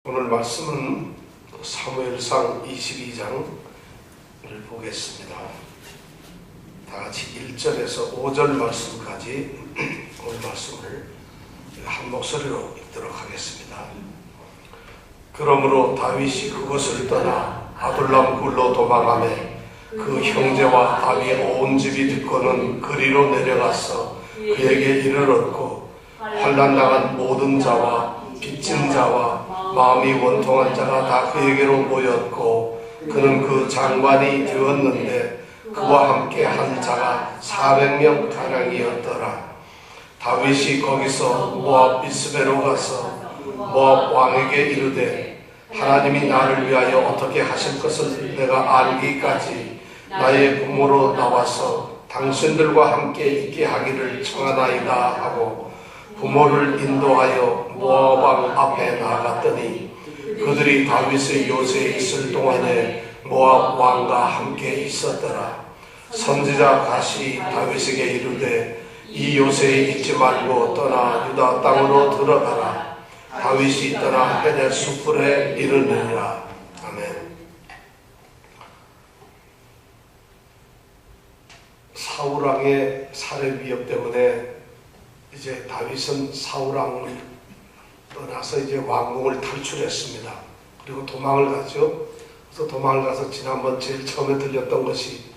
오늘 말씀은 사무엘상 22장을 보겠습니다. 다같이 1절에서 5절 말씀까지 오늘 말씀을 한 목소리로 읽도록 하겠습니다. 그러므로 다윗이 그곳을 떠나 아둘람 굴로 도망하매 그 형제와 다윗 온 집이 듣고는 그리로 내려가서 그에게 이르렀고, 환난당한 모든 자와 빚진 자와 마음이 원통한 자가 다 그에게로 모였고, 그는 그 장관이 되었는데 그와 함께 한 자가 400명 가량이었더라. 다윗이 거기서 모압 미스베로 가서 모압 왕에게 이르되, 하나님이 나를 위하여 어떻게 하실 것을 내가 알기까지 나의 부모로 나와서 당신들과 함께 있게 하기를 청하나이다 하고 부모를 인도하여 모압 왕 앞에 나아갔더니, 그들이 다윗의 요새에 있을 동안에 모압 왕과 함께 있었더라. 선지자 갓이 다윗에게 이르되, 이 요새에 있지 말고 떠나 유다 땅으로 들어가라. 다윗이 떠나 헤뎨 숯불에 이르느니라. 아멘. 사울 왕의 살해 위협 때문에 이제 다윗은 사울 왕을 떠나서 이제 왕궁을 탈출했습니다. 그리고 도망을 가죠. 그래서 도망을 가서 지난번 제일 처음에 들렸던 것이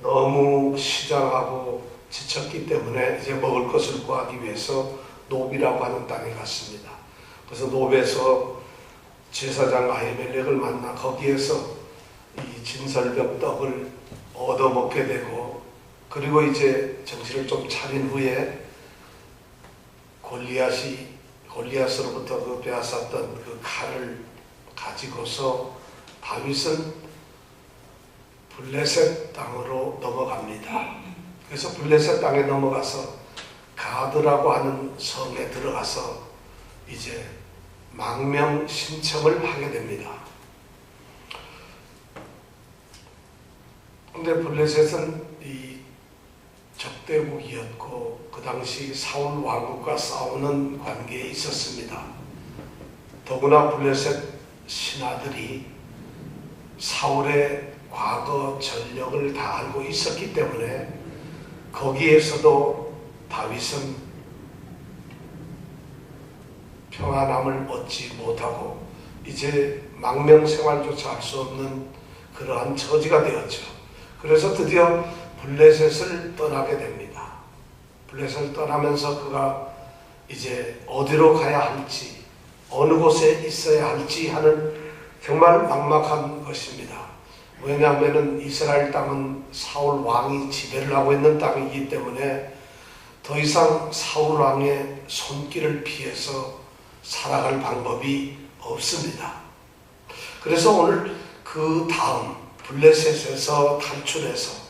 너무 시장하고 지쳤기 때문에 이제 먹을 것을 구하기 위해서 노비라고 하는 땅에 갔습니다. 그래서 노베에서 제사장 아히멜렉을 만나 거기에서 이 진설병 떡을 얻어먹게 되고, 그리고 이제 정신을 좀 차린 후에 골리앗으로부터 그 빼앗았던 그 칼을 가지고서 다윗은 블레셋 땅으로 넘어갑니다. 그래서 블레셋 땅에 넘어가서 가드라고 하는 성에 들어가서 이제 망명 신청을 하게 됩니다. 근데 블레셋은 이 적대국이었고 그 당시 사울 왕국과 싸우는 관계에 있었습니다. 더구나 블레셋 신하들이 사울의 과거 전력을 다 알고 있었기 때문에 거기에서도 다윗은 평안함을 얻지 못하고 이제 망명 생활조차 할 수 없는 그러한 처지가 되었죠. 그래서 드디어 블레셋을 떠나게 됩니다. 블레셋을 떠나면서 그가 이제 어디로 가야 할지, 어느 곳에 있어야 할지 하는 정말 막막한 것입니다. 왜냐하면 이스라엘 땅은 사울 왕이 지배를 하고 있는 땅이기 때문에 더 이상 사울 왕의 손길을 피해서 살아갈 방법이 없습니다. 그래서 오늘 그 다음 블레셋에서 탈출해서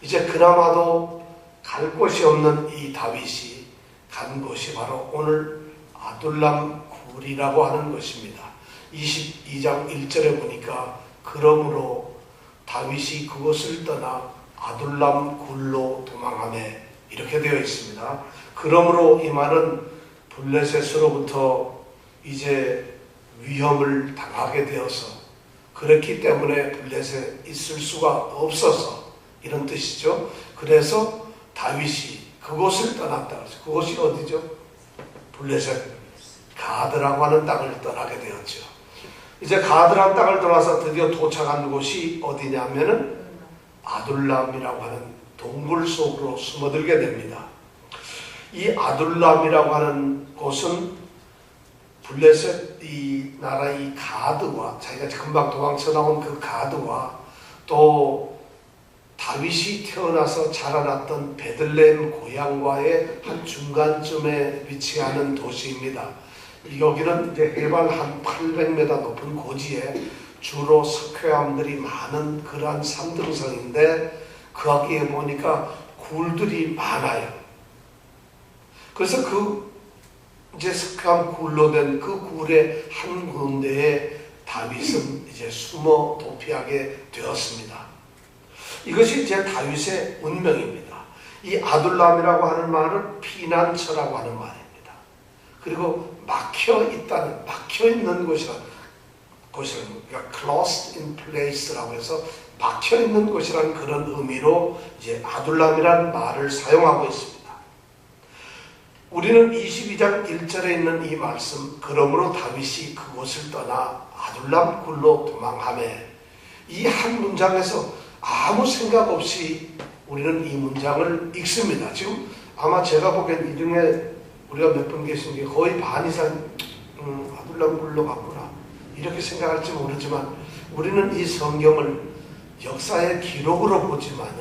이제 그나마도 갈 곳이 없는 이 다윗이 간 곳이 바로 오늘 아둘람 굴이라고 하는 것입니다. 22장 1절에 보니까 그러므로 다윗이 그곳을 떠나 아둘람 굴로 도망하매 이렇게 되어 있습니다. 그러므로 이 말은 블레셋으로부터 이제 위험을 당하게 되어서 그렇기 때문에 블레셋에 있을 수가 없어서 이런 뜻이죠. 그래서 다윗이 그곳을 떠났다. 그곳이 어디죠? 블레셋 가드라고 하는 땅을 떠나게 되었죠. 이제 가드라는 땅을 떠나서 드디어 도착한 곳이 어디냐면은 아둘람이라고 하는 동굴 속으로 숨어들게 됩니다. 이 아둘람이라고 하는 곳은 블레셋 이 나라 이 가드와 자기가 금방 도망쳐 나온 그 가드와 또 다윗이 태어나서 자라났던 베들레헴 고향과의 한 중간쯤에 위치하는 도시입니다. 여기는 이제 해발 한 800m 높은 고지에 주로 석회암들이 많은 그러한 산등성인데 거기에 보니까 굴들이 많아요. 그래서 그 이제 석회암 굴로 된 그 굴의 한 군데에 다윗은 이제 숨어 도피하게 되었습니다. 이것이 이제 다윗의 운명입니다. 이 아둘람이라고 하는 말은 피난처라고 하는 말입니다. 그리고 막혀 있는 곳이라 곳이라는 그러니까 closed in place라고 해서 막혀 있는 곳이라는 그런 의미로 이제 아둘람이라는 말을 사용하고 있습니다. 우리는 22장 1절에 있는 이 말씀, 그러므로 다윗이 그곳을 떠나 아둘람 굴로 도망하매, 이 한 문장에서 아무 생각 없이 우리는 이 문장을 읽습니다. 지금 아마 제가 보기엔 이 중에 우리가 몇 분 계신 게 거의 반 이상 아둘람 굴로 갔구나 이렇게 생각할지 모르지만, 우리는 이 성경을 역사의 기록으로 보지만은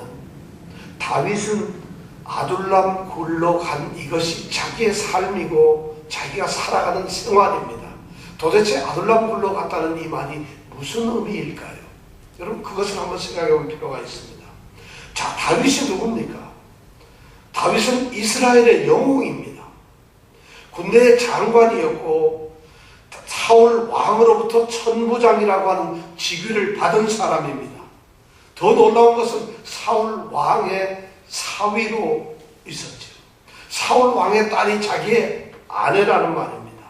다윗은 아둘람 굴로 간 이것이 자기의 삶이고 자기가 살아가는 생활입니다. 도대체 아둘람 굴로 갔다는 이 말이 무슨 의미일까요? 여러분 그것을 한번 생각해 볼 필요가 있습니다. 자, 다윗이 누굽니까? 다윗은 이스라엘의 영웅입니다. 군대의 장관이었고 사울 왕으로부터 천부장이라고 하는 직위를 받은 사람입니다. 더 놀라운 것은 사울 왕의 사위로 있었죠. 사울 왕의 딸이 자기의 아내라는 말입니다.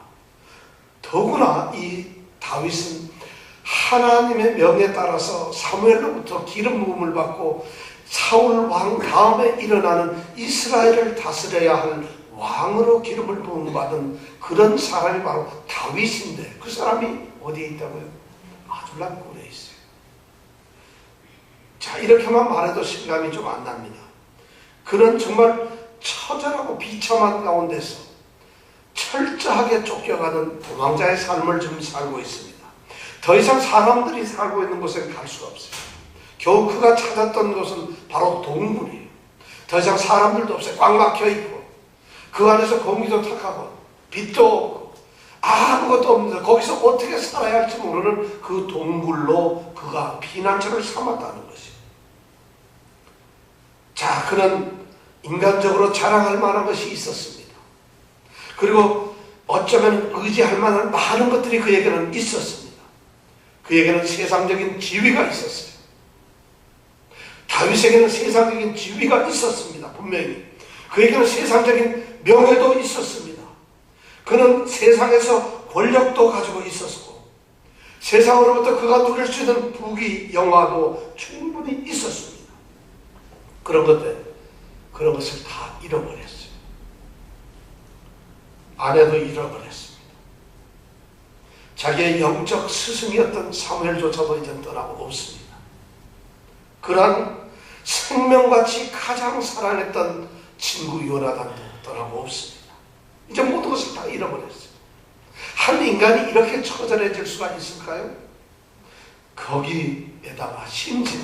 더구나 이 다윗은 하나님의 명에 따라서 사무엘로부터 기름 부음을 받고 사울 왕 다음에 일어나는 이스라엘을 다스려야 할 왕으로 기름을 부음 받은 그런 사람이 바로 다윗인데, 그 사람이 어디에 있다고요? 아둘람 굴에 있어요. 자, 이렇게만 말해도 실감이 좀 안 납니다. 그는 정말 처절하고 비참한 가운데서 철저하게 쫓겨가는 도망자의 삶을 지금 살고 있습니다. 더 이상 사람들이 살고 있는 곳에 갈 수가 없어요. 겨우 그가 찾았던 곳은 바로 동굴이에요. 더 이상 사람들도 없어요. 꽉 막혀 있고 그 안에서 공기도 탁하고 빛도 없고 아무것도 없는데 거기서 어떻게 살아야 할지 모르는 그 동굴로 그가 피난처를 삼았다는 것이에요. 자, 그는 인간적으로 자랑할 만한 것이 있었습니다. 그리고 어쩌면 의지할 만한 많은 것들이 그에게는 있었습니다. 그에게는 세상적인 지위가 있었어요. 다윗에게는 세상적인 지위가 있었습니다. 분명히. 그에게는 세상적인 명예도 있었습니다. 그는 세상에서 권력도 가지고 있었고 세상으로부터 그가 누릴 수 있는 부귀, 영화도 충분히 있었습니다. 그런 것을 다 잃어버렸어요. 아내도 잃어버렸습니다. 자기의 영적 스승이었던 사무엘조차도 이제 떠나고 없습니다. 그러한 생명같이 가장 사랑했던 친구 요나단도 떠나고 없습니다. 이제 모든 것을 다 잃어버렸어요. 한 인간이 이렇게 처절해질 수가 있을까요? 거기에다가 심지어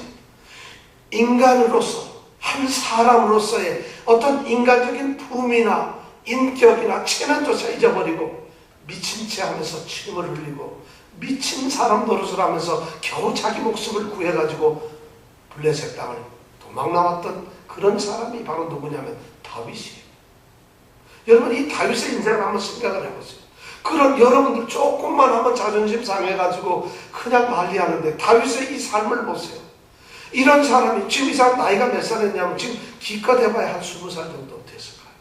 인간으로서, 한 사람으로서의 어떤 인간적인 품이나 인격이나 체면조차 잊어버리고 미친 채 하면서 침을 흘리고 미친 사람 노릇을 하면서 겨우 자기 목숨을 구해가지고 블레셋 땅을 도망 나왔던 그런 사람이 바로 누구냐면 다윗이에요. 여러분, 이 다윗의 인생을 한번 생각을 해보세요. 그럼 여러분들 조금만 한번 자존심 상해가지고 그냥 난리하는데 다윗의 이 삶을 보세요. 이런 사람이 지금 이 사람 나이가 몇 살이냐면 지금 기껏 해봐야 한 20살 정도 됐을까요?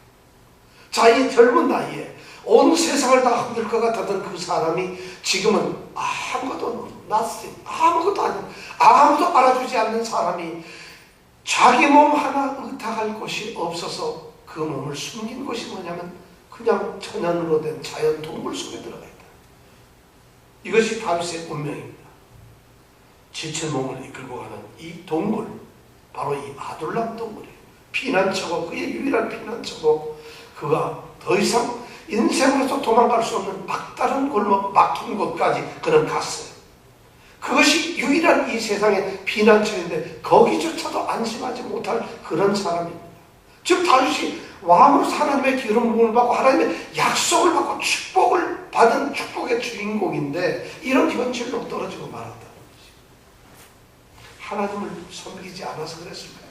자, 이 젊은 나이에 온 세상을 다 흔들 것 같았던 그 사람이 지금은 아무것도 nothing, 아무것도 아닌, 아무도 알아주지 않는 사람이 자기 몸 하나 의탁할 곳이 없어서 그 몸을 숨긴 곳이 뭐냐면 그냥 천연으로 된 자연 동굴 속에 들어가 있다. 이것이 다윗의 운명입니다. 지친 몸을 이끌고 가는 이 동굴, 바로 이 아둘람 동굴이에요. 피난처고 그의 유일한 피난처고 그가 더 이상 인생으로서 도망갈 수 없는 막다른 골목, 막힌 곳까지 그는 갔어요. 그것이 유일한 이 세상의 피난처인데 거기조차도 안심하지 못할 그런 사람입니다. 즉 다윗이 왕으로서 하나님의 기름 부음을 받고 하나님의 약속을 받고 축복을 받은 축복의 주인공인데 이런 현실로 떨어지고 말았다는 것이죠. 하나님을 섬기지 않아서 그랬을까요?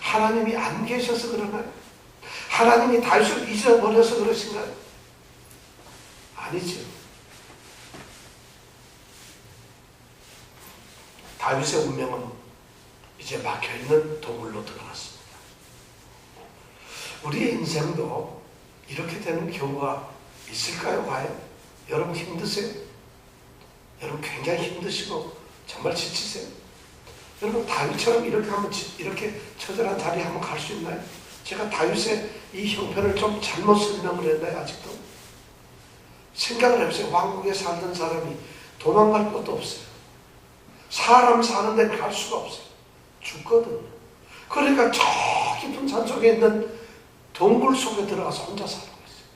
하나님이 안 계셔서 그러나요? 하나님이 다윗을 잊어버려서 그러신가요? 아니죠. 다윗의 운명은 이제 막혀있는 동굴로 들어갔습니다. 우리의 인생도 이렇게 되는 경우가 있을까요? 과연? 여러분 힘드세요? 여러분 굉장히 힘드시고 정말 지치세요. 여러분 다윗처럼 이렇게 하면 이렇게 처절한 자리에 한번 갈 수 있나요? 제가 다윗의 이 형편을 좀 잘못 설명을 했나요? 아직도? 생각을 해보세요. 왕국에 살던 사람이 도망갈 것도 없어요. 사람 사는 데는 갈 수가 없어요. 죽거든요. 그러니까 저 깊은 산속에 있는 동굴 속에 들어가서 혼자 살고 있어요.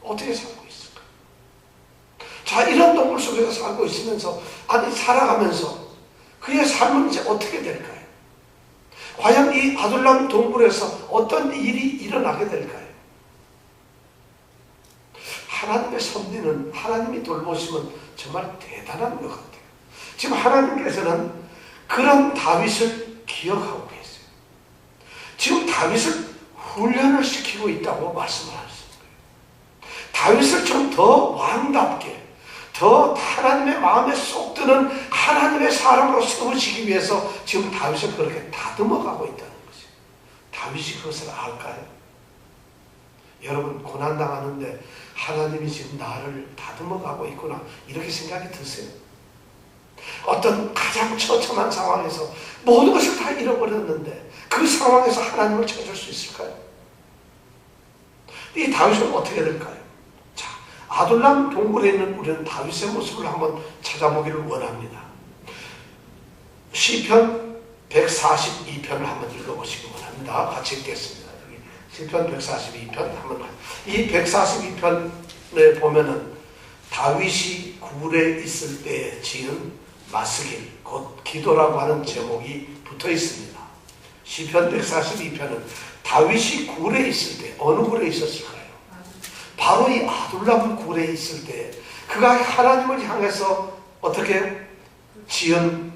어떻게 살고 있을까? 자, 이런 동굴 속에서 살고 있으면서, 아니 살아가면서 그의 삶은 이제 어떻게 될까요? 과연 이 아둘람 동굴에서 어떤 일이 일어나게 될까요? 하나님의 섭리는, 하나님이 돌보시면 정말 대단한 것 같아요. 지금 하나님께서는 그런 다윗을 기억하고 계세요. 지금 다윗을 훈련을 시키고 있다고 말씀을 하시는 거예요. 다윗을 좀 더 왕답게, 더 하나님의 마음에 쏙 드는 하나님의 사람으로 세우시기 위해서 지금 다윗을 그렇게 다듬어가고 있다는 거죠. 다윗이 그것을 알까요? 여러분 고난당하는데 하나님이 지금 나를 다듬어가고 있구나, 이렇게 생각이 드세요? 어떤 가장 처참한 상황에서 모든 것을 다 잃어버렸는데 그 상황에서 하나님을 찾을 수 있을까요? 이 다윗은 어떻게 될까요? 자, 아둘람 동굴에 있는 우리는 다윗의 모습을 한번 찾아보기를 원합니다. 시편 142편을 한번 읽어보시기 원합니다. 같이 읽겠습니다. 시편 142편 한번. 이 142편에 보면은 다윗이 굴에 있을 때 지은 마스길, 곧 기도라고 하는 제목이 붙어 있습니다. 시편 142편은 다윗이 굴에 있을 때 어느 굴에 있었을까요? 바로 이 아둘람 굴에 있을 때 그가 하나님을 향해서 어떻게 지은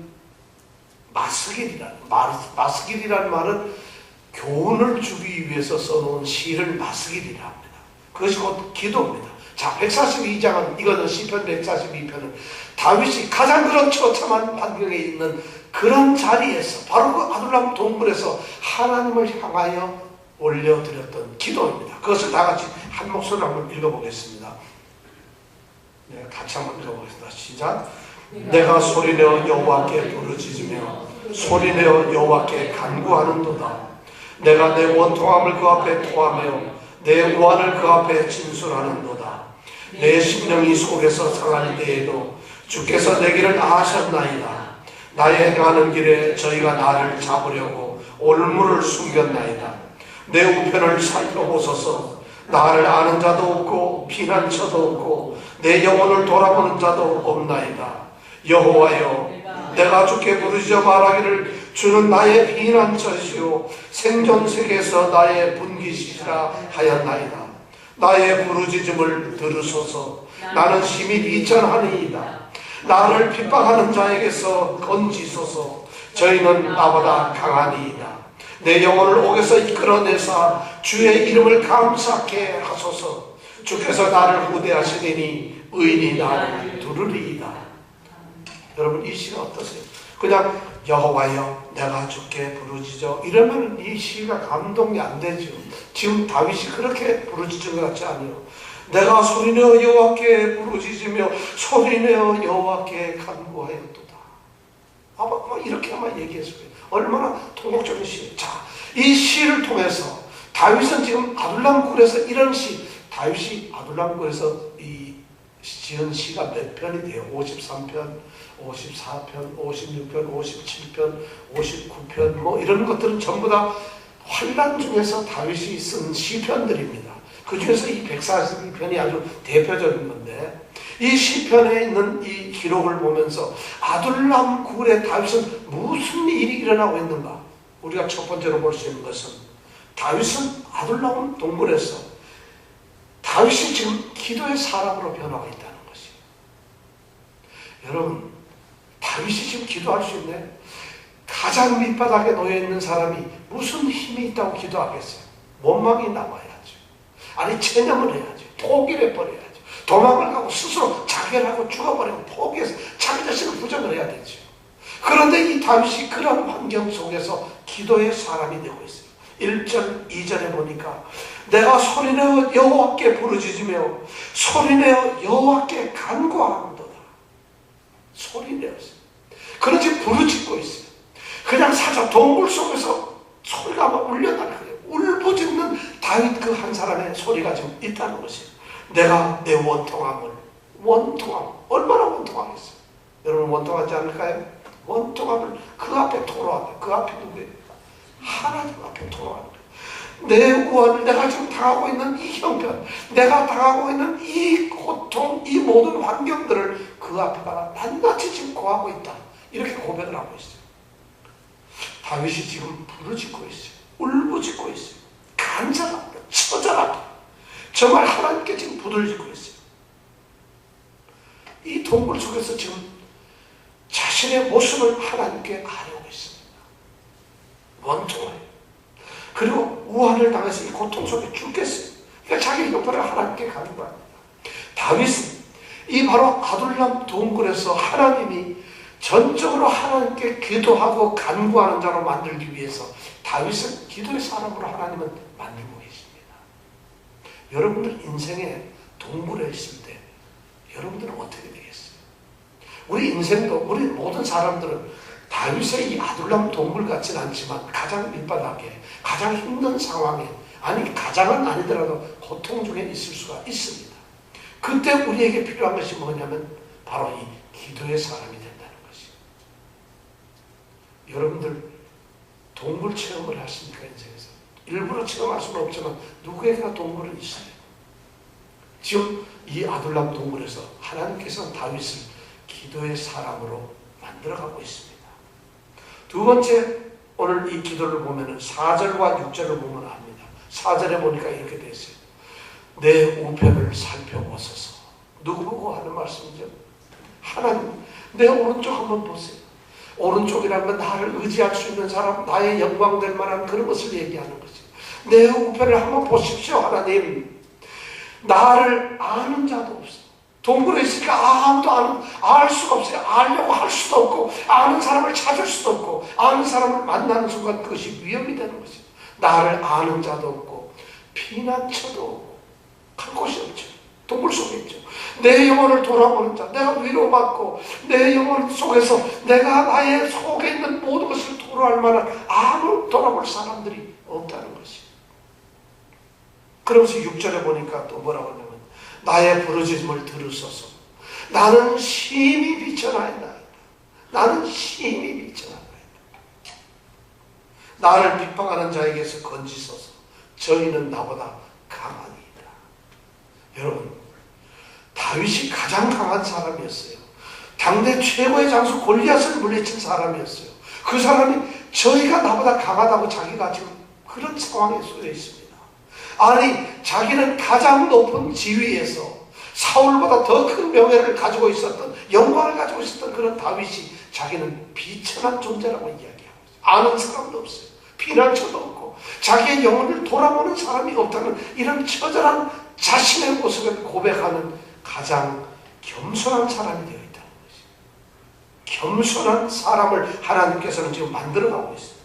마스길이라는 말은 교훈을 주기 위해서 써놓은 시를 마스길이라 합니다. 그것이 곧 기도입니다. 자, 142장은, 이거는 시편 142편은 다윗이 가장 그런 처참한 환경에 있는 그런 자리에서, 바로 그 아둘람 동굴에서 하나님을 향하여 올려드렸던 기도입니다. 그것을 다 같이 한 목소리로 한번 읽어보겠습니다. 네, 같이 한번 읽어보겠습니다. 시작. 내가 소리내어 여호와께 부르짖으며 소리내어 여호와께 간구하는도다. 내가 내 원통함을 그 앞에 토하며 내 우환을 그 앞에 진술하는도다. 내 심령이 속에서 상할 때에도 주께서 내 길을 아셨나이다. 나의 행하는 길에 저희가 나를 잡으려고 올무를 숨겼나이다. 내 우편을 살펴보소서. 나를 아는 자도 없고 피난처도 없고 내 영혼을 돌아보는 자도 없나이다. 여호와여, 내가 주께 부르짖어 말하기를 주는 나의 피난처시오 생존세계에서 나의 분기시라 하였나이다. 나의 부르짖음을 들으소서. 나는 심히 비천하니이다. 나를 핍박하는 자에게서 건지소서. 저희는 나보다 강하니이다. 내 영혼을 옥에서 이끌어내사 주의 이름을 감사케 하소서. 주께서 나를 후대하시리니 의인이 나를 두르리이다. 여러분 이 시가 어떠세요? 그냥 여호와여 내가 주께 부르짖어 이러면 이 시가 감동이 안 되죠. 지금 다윗이 그렇게 부르짖은 것 같지 않아요. 내가 소리내어 여호와께 부르짖으며 소리내어 여호와께 간구하였도다. 아마 이렇게 아마 얘기했어요. 얼마나 통곡적인 시예요. 자, 이 시를 통해서 다윗은 지금 아둘람 굴에서 이런 시, 다윗이 아둘람 굴에서 이 지은 시가 몇 편이 돼요? 53편, 54편, 56편, 57편, 59편 뭐 이런 것들은 전부 다 환난 중에서 다윗이 쓴 시편들입니다. 그 중에서 이 142편이 아주 대표적인 건데 이 시편에 있는 이 기록을 보면서 아둘람 굴에 다윗은 무슨 일이 일어나고 있는가? 우리가 첫 번째로 볼 수 있는 것은 다윗은 아둘람 동굴에서 다윗이 지금 기도의 사람으로 변화가 있다는 것이에요. 여러분 다윗이 지금 기도할 수 있네. 가장 밑바닥에 놓여있는 사람이 무슨 힘이 있다고 기도하겠어요? 원망이 남아야죠. 아니 체념을 해야죠. 포기를 해버려야죠. 도망을 가고 스스로 자결하고 죽어버리고 포기해서 자기 자신을 부정을 해야 되죠. 그런데 이 다윗이 그런 환경 속에서 기도의 사람이 되고 있어요. 1절, 2절에 보니까 내가 소리내어 여호와께 부르짖으며 소리내어 여호와께 간구하는도다. 소리 내었어요. 그는 지금 부르짖고 있어요. 그냥 사자 동굴 속에서 소리가 막 울려나는 거예요. 울부짖는 다윗 그 한 사람의 소리가 지금 있다는 것이에요. 내가 내 원통함을, 얼마나 원통하겠어요? 여러분 원통하지 않을까요? 원통함을 그 앞에 토로하다. 그 앞이 누구예요? 하나님 앞에 토로하는 거예요. 내 우환을, 내가 지금 당하고 있는 이 형편, 내가 당하고 있는 이 고통, 이 모든 환경들을 그 앞에다가 낱낱이 지금 고하고 있다. 이렇게 고백을 하고 있어요. 다윗이 지금 부르짖고 있어요. 울부짖고 있어요. 간절합니다. 처절합니다. 정말 하나님께 지금 부르짖고 있어요. 이 동굴 속에서 지금 자신의 모습을 하나님께 아뢰고 있습니다. 원통해요. 그리고 우환을 당해서 이 고통 속에 죽겠어요. 그러니까 자기 형편을 하나님께 간구합니다. 다윗은 이 바로 아둘람 동굴에서 하나님이 전적으로 하나님께 기도하고 간구하는 자로 만들기 위해서 다윗은 기도의 사람으로 하나님은 만들고 계십니다. 여러분들 인생의 동굴에 있을 때 여러분들은 어떻게 되겠어요? 우리 인생도, 우리 모든 사람들은 다윗의 이 아둘람 동굴 같지는 않지만 가장 밑바닥에, 가장 힘든 상황에, 아니 가장은 아니더라도 고통 중에 있을 수가 있습니다. 그때 우리에게 필요한 것이 뭐냐면 바로 이 기도의 사람이 된다는 것이에요. 여러분들 동굴 체험을 하십니까? 인생에서 일부러 체험할 수는 없지만 누구에게나 동굴은 있어요. 지금 이 아둘람 동굴에서 하나님께서는 다윗을 기도의 사람으로 만들어가고 있습니다. 두 번째, 오늘 이 기도를 보면 4절과 6절을 보면 압니다. 4절에 보니까 이렇게 되어 있어요. 내 우편을 살펴보소서. 누구 보고 하는 말씀이죠? 하나님, 내 오른쪽 한번 보세요. 오른쪽이라는 건 나를 의지할 수 있는 사람, 나의 영광 될 만한 그런 것을 얘기하는 거죠. 내 우편을 한번 보십시오. 하나님, 나를 아는 자도 없어. 동굴에 있으니까 아무도 알 수가 없어요. 알려고 할 수도 없고, 아는 사람을 찾을 수도 없고, 아는 사람을 만나는 순간 그것이 위험이 되는 것이죠. 나를 아는 자도 없고, 피난처도 없고, 갈 곳이 없죠. 동굴 속에 있죠. 내 영혼을 돌아보는 자, 내가 위로받고, 내 영혼 속에서 내가 나의 속에 있는 모든 것을 토로할 만한 아무 돌아볼 사람들이 없다는 것이죠. 그러면서 6절에 보니까 또 뭐라고 하냐면, 나의 부르짖음을 들으소서. 나는 심히 비천하였나이다. 나는 심히 비천하였나이다. 나를 비방하는 자에게서 건지소서. 저희는 나보다 강하니이다. 여러분, 다윗이 가장 강한 사람이었어요. 당대 최고의 장수 골리앗을 물리친 사람이었어요. 그 사람이 저희가 나보다 강하다고 자기가 지금 그런 상황에 쏘여 있습니다. 아니, 자기는 가장 높은 지위에서 사울보다 더 큰 명예를 가지고 있었던, 영광을 가지고 있었던 그런 다윗이 자기는 비천한 존재라고 이야기하고 있어요. 아는 사람도 없어요. 피난처도 없고, 자기의 영혼을 돌아보는 사람이 없다는 이런 처절한 자신의 모습을 고백하는 가장 겸손한 사람이 되어 있다는 것이죠. 겸손한 사람을 하나님께서는 지금 만들어가고 있어요.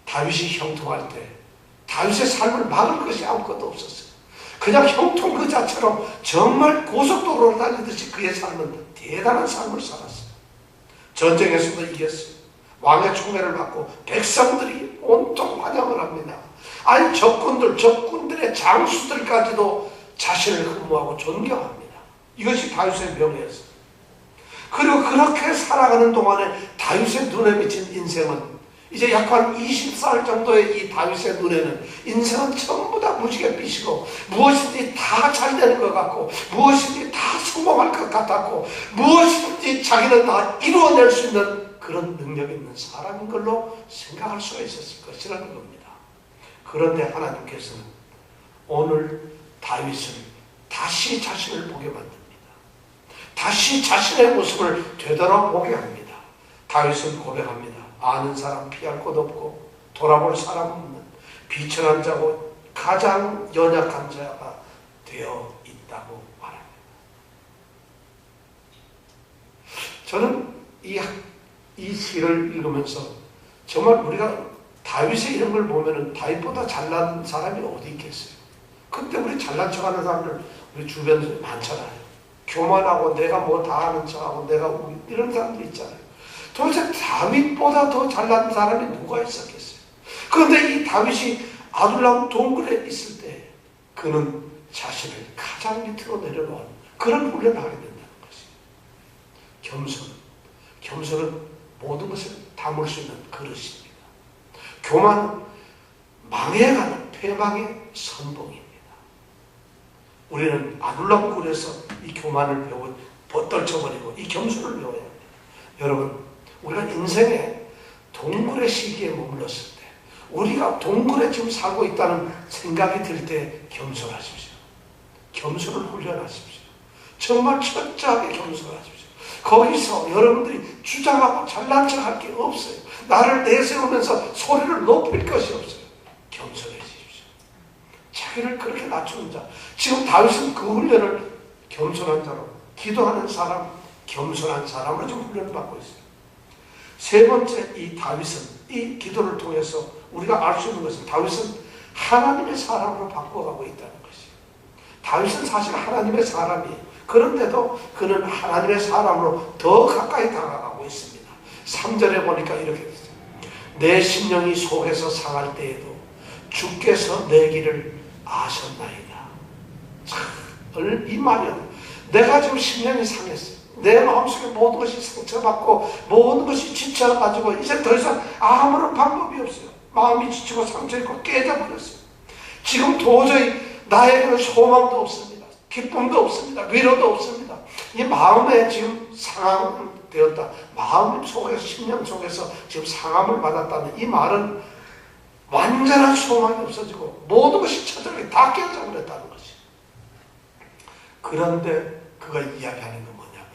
다윗이 형통할 때 다윗의 삶을 막을 것이 아무것도 없었어요. 그냥 형통 그 자체로 정말 고속도로로 달리듯이 그의 삶은 대단한 삶을 살았어요. 전쟁에서도 이겼어요. 왕의 총애를 받고 백성들이 온통 환영을 합니다. 아니 적군들의 장수들까지도 자신을 흠모하고 존경합니다. 이것이 다윗의 명예였어요. 그리고 그렇게 살아가는 동안에 다윗의 눈에 비친 인생은 이제 약 한 20살 정도의 이 다윗의 눈에는 인생은 전부 다 무지개 빛이고, 무엇이든지 다 잘 되는 것 같고, 무엇이든지 다 성공할 것 같았고, 무엇이든지 자기는 다 이루어낼 수 있는 그런 능력 있는 사람인 걸로 생각할 수가 있었을 것이라는 겁니다. 그런데 하나님께서는 오늘 다윗을 다시 자신을 보게 만듭니다. 다시 자신의 모습을 되돌아보게 합니다. 다윗은 고백합니다. 아는 사람 피할 곳 없고 돌아볼 사람 없는 비천한 자고 가장 연약한 자가 되어 있다고 말합니다. 저는 이 시를 읽으면서 정말 우리가 다윗의 이런 걸 보면은 다윗보다 잘난 사람이 어디 있겠어요? 근데 우리 잘난 척하는 사람들 우리 주변에 많잖아요. 교만하고 내가 뭐 다 아는 척하고 내가 이런 사람들 있잖아요. 도대체 다윗보다 더 잘난 사람이 누가 있었겠어요? 그런데 이 다윗이 아둘람 동굴에 있을 때 그는 자신을 가장 밑으로 내려놓은 그런 훈련을 하게 된다는 것이에요. 겸손은 모든 것을 담을 수 있는 그릇입니다. 교만은 망해가는 패망의 선봉입니다. 우리는 아둘람 굴에서 이 교만을 떨쳐버리고 이 겸손을 배워야 합니다. 여러분, 우리가 인생의 동굴의 시기에 머물렀을 때, 우리가 동굴에 지금 살고 있다는 생각이 들 때 겸손하십시오. 겸손을 훈련하십시오. 정말 철저하게 겸손하십시오. 거기서 여러분들이 주장하고 잘난 척할 게 없어요. 나를 내세우면서 소리를 높일 것이 없어요. 겸손해지십시오. 자기를 그렇게 낮추는 자. 지금 다윗은 그 훈련을 겸손한 자로, 기도하는 사람, 겸손한 사람으로 좀 훈련을 받고 있어요. 세 번째, 이 다윗은 이 기도를 통해서 우리가 알 수 있는 것은 다윗은 하나님의 사람으로 바꿔가고 있다는 것이에요. 다윗은 사실 하나님의 사람이에요. 그런데도 그는 하나님의 사람으로 더 가까이 다가가고 있습니다. 3절에 보니까 이렇게 됐어요. 내 심령이 속에서 상할 때에도 주께서 내 길을 아셨나이다. 이 말은 내가 지금 심령이 상했어요. 내 마음속에 모든 것이 상처받고 모든 것이 지쳐가지고 이제 더 이상 아무런 방법이 없어요. 마음이 지치고 상처있고 깨져버렸어요. 지금 도저히 나에게는 소망도 없습니다. 기쁨도 없습니다. 위로도 없습니다. 이 마음에 지금 상함되었다. 마음 속에서, 심령 속에서 지금 상함을 받았다는 이 말은 완전한 소망이 없어지고 모든 것이 처절하게 다 깨져버렸다는 것이에요. 그런데 그가 이야기하는 건 뭐냐면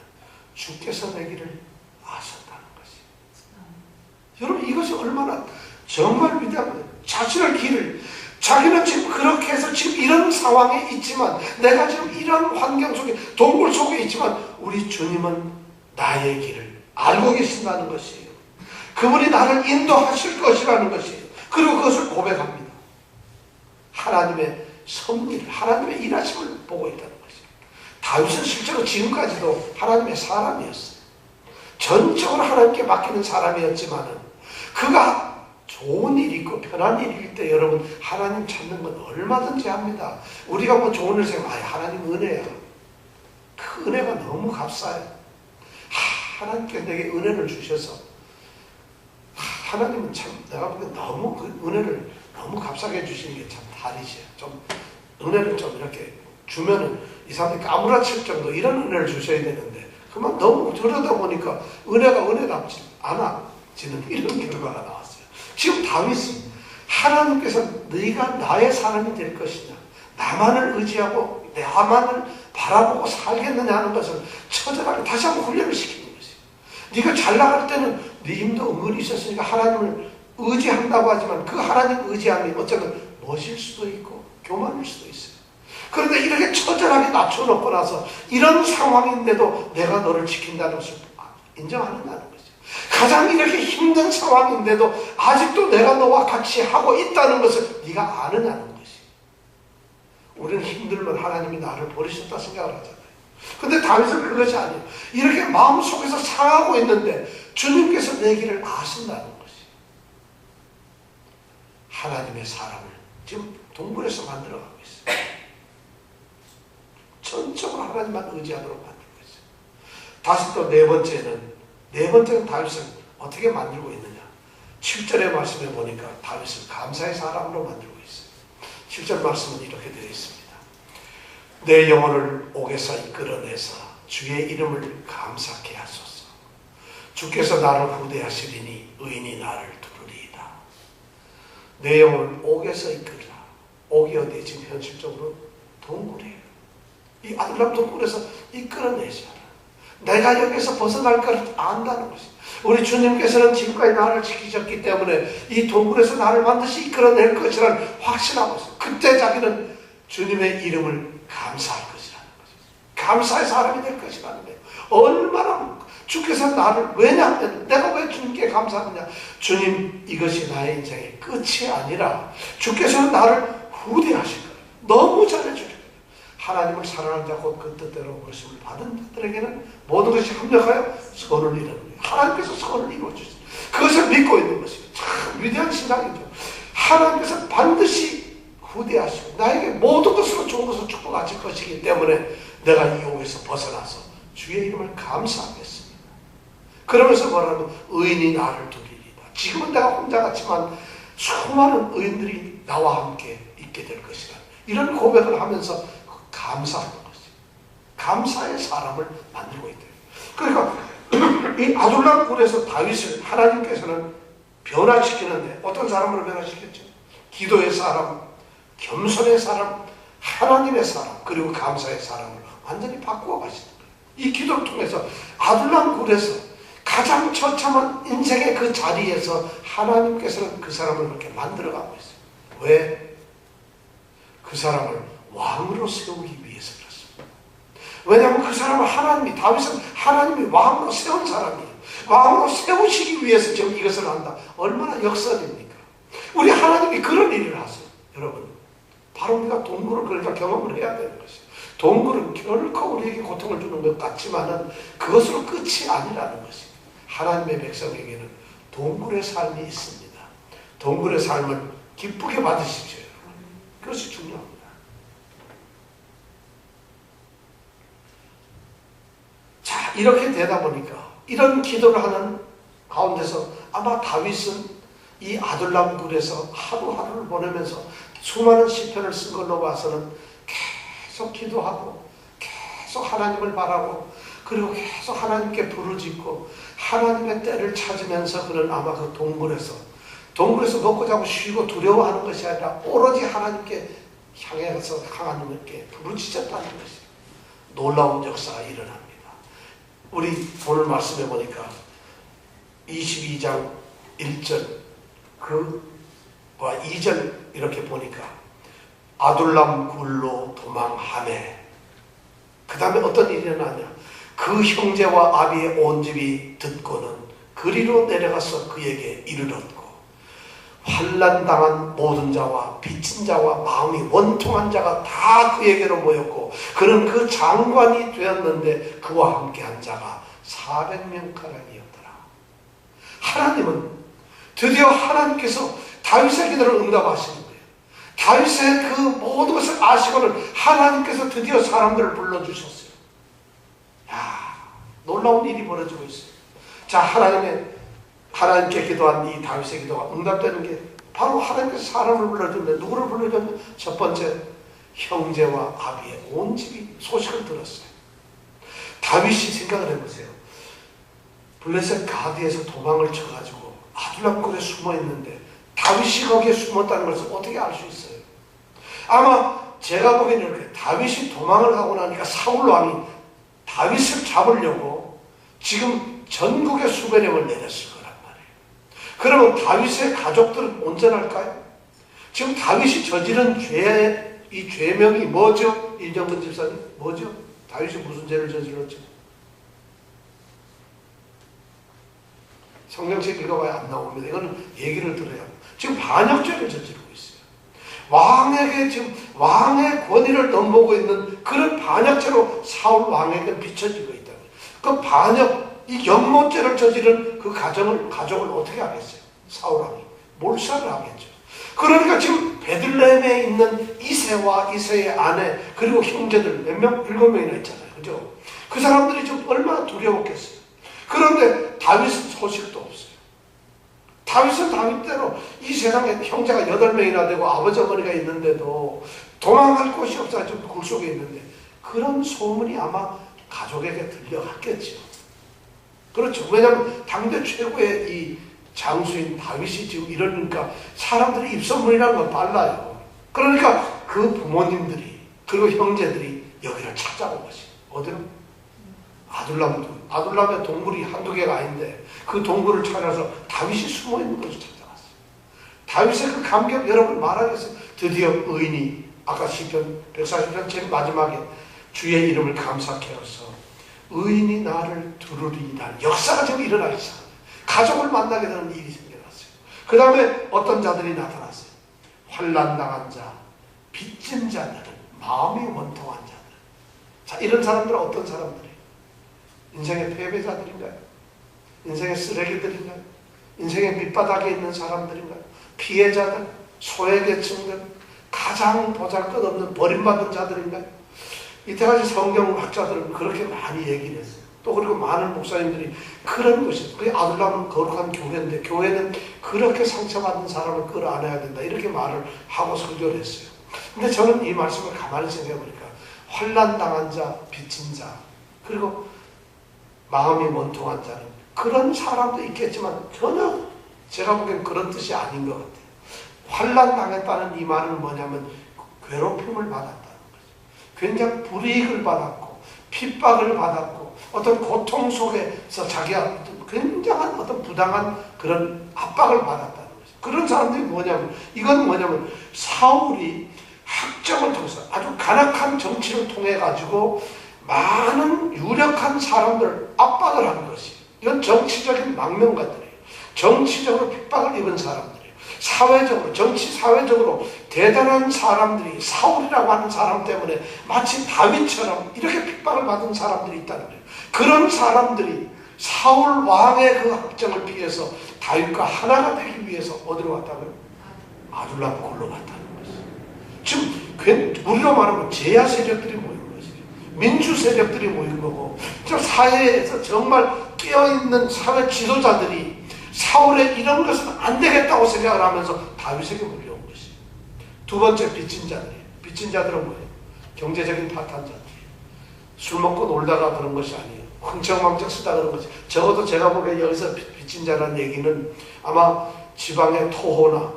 주께서 내 길을 아셨다는 것이에요. 여러분, 이것이 얼마나 정말 위대한 거예요. 자신의 길을, 자기는 지금 그렇게 해서 지금 이런 상황에 있지만, 내가 지금 이런 환경 속에, 동굴 속에 있지만 우리 주님은 나의 길을 알고 계신다는 것이에요. 그분이 나를 인도하실 것이라는 것이에요. 그리고 그것을 고백합니다. 하나님의 섭리를, 하나님의 일하심을 보고 있다는 것이에요. 다윗은 실제로 지금까지도 하나님의 사람이었어요. 전적으로 하나님께 맡기는 사람이었지만은 그가 좋은 일이 있고 편한 일일 때 여러분 하나님 찾는 건 얼마든지 합니다. 우리가 뭐 좋은 일 생각하면 하나님 은혜야. 그 은혜가 너무 값싸요. 하나님께 내게 은혜를 주셔서 하나님은 참 내가 보기엔 너무 그 은혜를 너무 값싸게 해주시는 게 참 다르시요. 좀 은혜를 좀 이렇게 주면은 이 사람들이 까무라칠 정도 이런 은혜를 주셔야 되는데 그만 너무 저러다 보니까 은혜가 은혜답지 않아지는 이런 결과가 나왔어요. 지금 다윗은 하나님께서 너희가 나의 사람이 될 것이냐, 나만을 의지하고 나만을 바라보고 살겠느냐 하는 것을 처절하게 다시 한번 훈련을 시키는 것이에요. 네가 잘 나갈 때는 네 힘도 은근히 있었으니까 하나님을 의지한다고 하지만 그 하나님 의지함이 어쩌면 멋일 수도 있고 교만일 수도 있어요. 그런데 이렇게 처절하게 낮춰놓고 나서 이런 상황인데도 내가 너를 지킨다는 것을 인정한다는 거죠. 가장 이렇게 힘든 상황인데도 아직도 내가 너와 같이 하고 있다는 것을 네가 아느냐는 것이. 우리는 힘들면 하나님이 나를 버리셨다 생각을 하잖아요. 근데 다윗은 그것이 아니에요. 이렇게 마음속에서 상하고 있는데 주님께서 내 길을 아신다는 것이. 하나님의 사람을 지금 동굴에서 만들어가고 있어요. 전적으로 하나님만 의지하도록 만든 거죠. 다시 또 네 번째는 다윗을 어떻게 만들고 있느냐. 7절의 말씀에 보니까 다윗을 감사의 사람으로 만들고 있어요. 7절 말씀은 이렇게 되어 있습니다. 내 영혼을 옥에서 이끌어내서 주의 이름을 감사케 하소서. 주께서 나를 후대하시리니 의인이 나를 두르리이다. 내 영혼을 옥에서 이끌라. 옥이 어디에 지금 현실적으로 동굴이에요. 이 아둘람 동굴에서 이끌어내셔라. 내가 여기서 벗어날 걸 안다는 것이. 우리 주님께서는 지금까지 나를 지키셨기 때문에 이 동굴에서 나를 반드시 이끌어낼 것이라는 확신하고 있어요. 그때 자기는 주님의 이름을 감사할 것이라는 거죠. 감사의 사람이 될 것이라는 거예요. 얼마나 주께서 나를, 왜냐하면 내가 왜 주님께 감사하느냐. 주님, 이것이 나의 인생의 끝이 아니라 주께서는 나를 후대하실 거예요. 너무 잘해주실 거예요. 하나님을 사랑하는 자 곧 그 뜻대로 부르심을 받은 자들에게는 모든 것이 합력하여 선을 이루는 거예요. 하나님께서 선을 이루어주시죠. 그것을 믿고 있는 것이에요. 참 위대한 신앙이죠. 하나님께서 반드시 후대하시고 나에게 모든 것으로 좋은 것을 축복하실 것이기 때문에 내가 이 욕에서 벗어나서 주의 이름을 감사하겠습니다. 그러면서 뭐라면 의인이 나를 두리리다. 지금은 내가 혼자 같지만 수많은 의인들이 나와 함께 있게 될 것이다. 이런 고백을 하면서 감사하는 것이에요. 감사의 사람을 만들고 있대요. 그러니까 이 아둘람 굴에서 다윗을 하나님께서는 변화시키는데 어떤 사람으로 변화시켰죠? 기도의 사람, 겸손의 사람, 하나님의 사람, 그리고 감사의 사람을 완전히 바꾸어 가시는 거예요. 이 기도를 통해서 아둘람 굴에서 가장 처참한 인생의 그 자리에서 하나님께서는 그 사람을 그렇게 만들어가고 있어요. 왜? 그 사람을 왕으로 세우기 위해서 그렇습니다. 왜냐하면 그 사람을 다윗은 하나님이 왕으로 세운 사람이에요. 왕으로 세우시기 위해서 지금 이것을 한다. 얼마나 역설입니까? 우리 하나님이 그런 일을 하세요. 여러분, 바로 우리가 동굴을 그러니까 경험을 해야 되는 것이에요. 동굴은 결코 우리에게 고통을 주는 것 같지만은 그것으로 끝이 아니라는 것이에요. 하나님의 백성에게는 동굴의 삶이 있습니다. 동굴의 삶을 기쁘게 받으십시오. 그것이 중요합니다. 자, 이렇게 되다 보니까 이런 기도를 하는 가운데서 아마 다윗은 이 아둘람 굴에서 하루하루를 보내면서 수많은 시편을 쓴 걸로 봐서는 계속 기도하고 계속 하나님을 바라고 그리고 계속 하나님께 부르짖고 하나님의 때를 찾으면서 그는 아마 그 동굴에서 먹고 자고 쉬고 두려워하는 것이 아니라 오로지 하나님께 향해서 하나님께 부르짖었다는 것이 놀라운 역사가 일어납니다. 우리 오늘 말씀해 보니까 22장 1절 그와 2절 이렇게 보니까 아둘람 굴로 도망하매 그 다음에 어떤 일이 일어나냐 그 형제와 아비의 온 집이 듣고는 그리로 내려가서 그에게 이르렀고 환난당한 모든 자와 빚진 자와 마음이 원통한 자가 다 그에게로 모였고 그는 그 장관이 되었는데 그와 함께한 자가 400명가량이었더라. 하나님은 드디어 하나님께서 다윗의 기도를 응답하시는 거예요. 다윗의 그 모든 것을 아시고는 하나님께서 드디어 사람들을 불러주셨어요. 야, 놀라운 일이 벌어지고 있어요. 자, 하나님께 기도한 이 다윗의 기도가 응답되는 게 바로 하나님께서 사람을 불러주는데 누구를 불러줬냐면 첫 번째 형제와 아비의 온 집이 소식을 들었어요. 다윗이 생각을 해보세요. 블레셋 가드에서 도망을 쳐가지고 아둘람 굴에 숨어 있는데 다윗이 거기에 숨었다는 것을 어떻게 알 수 있어요? 아마 제가 보기에는 이렇게 다윗이 도망을 하고 나니까 사울 왕이 다윗을 잡으려고 지금 전국에 수배령을 내렸을 거란 말이에요. 그러면 다윗의 가족들은 온전할까요? 지금 다윗이 저지른 이 죄명이 뭐죠? 이정근 집사님 뭐죠? 다윗이 무슨 죄를 저질렀죠? 성경책 읽어봐야 안 나옵니다. 이거는 얘기를 들어야 합니다. 지금 반역죄를 저지르고 있어요. 왕에게 지금 왕의 권위를 넘보고 있는 그런 반역죄로 사울 왕에게 비춰지고 있다. 그 반역, 이 영모죄를 저지른 그 가족을 어떻게 하겠어요? 사울 왕이 몰살을 하겠죠. 그러니까 지금 베들레헴에 있는 이새와 이새의 아내 그리고 형제들 몇 명? 7명이나 있잖아요. 그죠? 그 사람들이 지금 얼마나 두려웠겠어요. 그런데 다윗은 소식도 없어요. 다윗은 다윗대로 이 세상에 형제가 8명이나 되고 아버지 어머니가 있는데도 도망갈 곳이 없어서 굴 속에 있는데 그런 소문이 아마 가족에게 들려갔겠죠. 그렇죠. 왜냐하면 당대 최고의 이 장수인 다윗이 지금 이러니까 사람들이 입소문이라는 건 빨라요. 그러니까 그 부모님들이 그리고 형제들이 여기를 찾아온 것이 어디로? 아둘람의 동굴이 한두 개가 아닌데 그 동굴을 찾아서 다윗이 숨어있는 것을 찾아갔어요. 다윗의 그 감격 여러분 말하겠어요. 드디어 의인이 아까 시편 140편 제일 마지막에 주의 이름을 감사케 하소서 의인이 나를 두루리이다. 역사가 지금 일어나 있어요. 가족을 만나게 되는 일이 생겨났어요. 그 다음에 어떤 자들이 나타났어요. 환난당한 자, 빚진 자들은 마음이 원통한 자 자, 이런 사람들은 어떤 사람들이에요? 인생의 패배자들인가요? 인생의 쓰레기들인가요? 인생의 밑바닥에 있는 사람들인가요? 피해자들, 소외계층들, 가장 보잘것없는 버림받은 자들인가요? 이때까지 성경학자들은 그렇게 많이 얘기를 했어요. 또 그리고 많은 목사님들이 그런 것이, 그게 아둘람은 거룩한 교회인데 교회는 그렇게 상처받은 사람을 끌어안아야 된다 이렇게 말을 하고 설교를 했어요. 근데 저는 이 말씀을 가만히 생각해보니까 환난당한 자, 빚진 자, 그리고 마음이 원통한 자는 그런 사람도 있겠지만 전혀 제가 보기엔 그런 뜻이 아닌 것 같아요. 환난당했다는 이 말은 뭐냐면 괴롭힘을 받았다는 거죠. 굉장히 불이익을 받았고 핍박을 받았고 어떤 고통 속에서 자기가 굉장한 어떤 부당한 그런 압박을 받았다는 거죠. 그런 사람들이 뭐냐면, 이건 뭐냐면 사울이 학정을 통해서 아주 간악한 정치를 통해 가지고 많은 유력한 사람들을 압박을 한 것이, 이건 정치적인 망명가들이에요. 정치적으로 핍박을 입은 사람들이에요. 사회적으로, 정치 사회적으로 대단한 사람들이 사울이라고 하는 사람 때문에 마치 다윗처럼 이렇게 핍박을 받은 사람들이 있다는 거예요. 그런 사람들이 사울 왕의 그 학정을 피해서 다윗과 하나가 되기 위해서 어디로 갔다고요? 아둘람 굴로 갔다는 거죠. 지금 우리로 말하면 제야 세력들이 모인 것이죠. 민주 세력들이 모인 거고, 사회에서 정말 깨어있는 사회 지도자들이 사울의 이런 것은 안 되겠다고 생각을 하면서 다윗에게 물려온 것이에요. 두 번째, 빚진 자들이에요. 빚진 자들은 뭐예요? 경제적인 파탄자들이에요. 술 먹고 놀다가 그런 것이 아니에요. 흥청망청 쓰다 그런 것이. 적어도 제가 보기에 여기서 빚진 자라는 얘기는 아마 지방의 토호나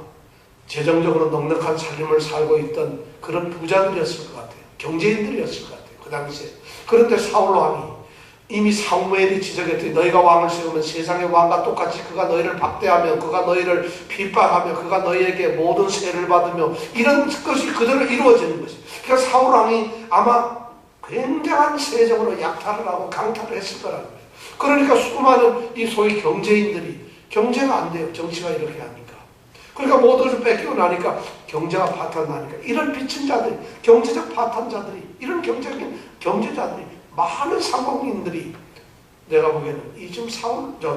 재정적으로 넉넉한 삶을 살고 있던 그런 부자들이었을 것 같아요. 경제인들이었을 것 같아요. 그 당시에. 그런데 사울 왕이 이미 사무엘이 지적했더니 너희가 왕을 세우면 세상의 왕과 똑같이 그가 너희를 박대하며 그가 너희를 핍박하며 그가 너희에게 모든 세를 받으며 이런 것이 그대로 이루어지는 것이. 그러니까 사울 왕이 아마 굉장한 세적으로 약탈을 하고 강탈을 했을 거라는 거예요. 그러니까 수많은 이 소위 경제인들이 경제가 안 돼요. 정치가 이렇게 하니까. 그러니까 모든 것을 뺏기고 나니까 경제가 파탄나니까 이런 빚진 자들이, 경제적 파탄자들이, 이런 경제적인 경제자들이, 많은 상공인들이 내가 보기에는 이 지금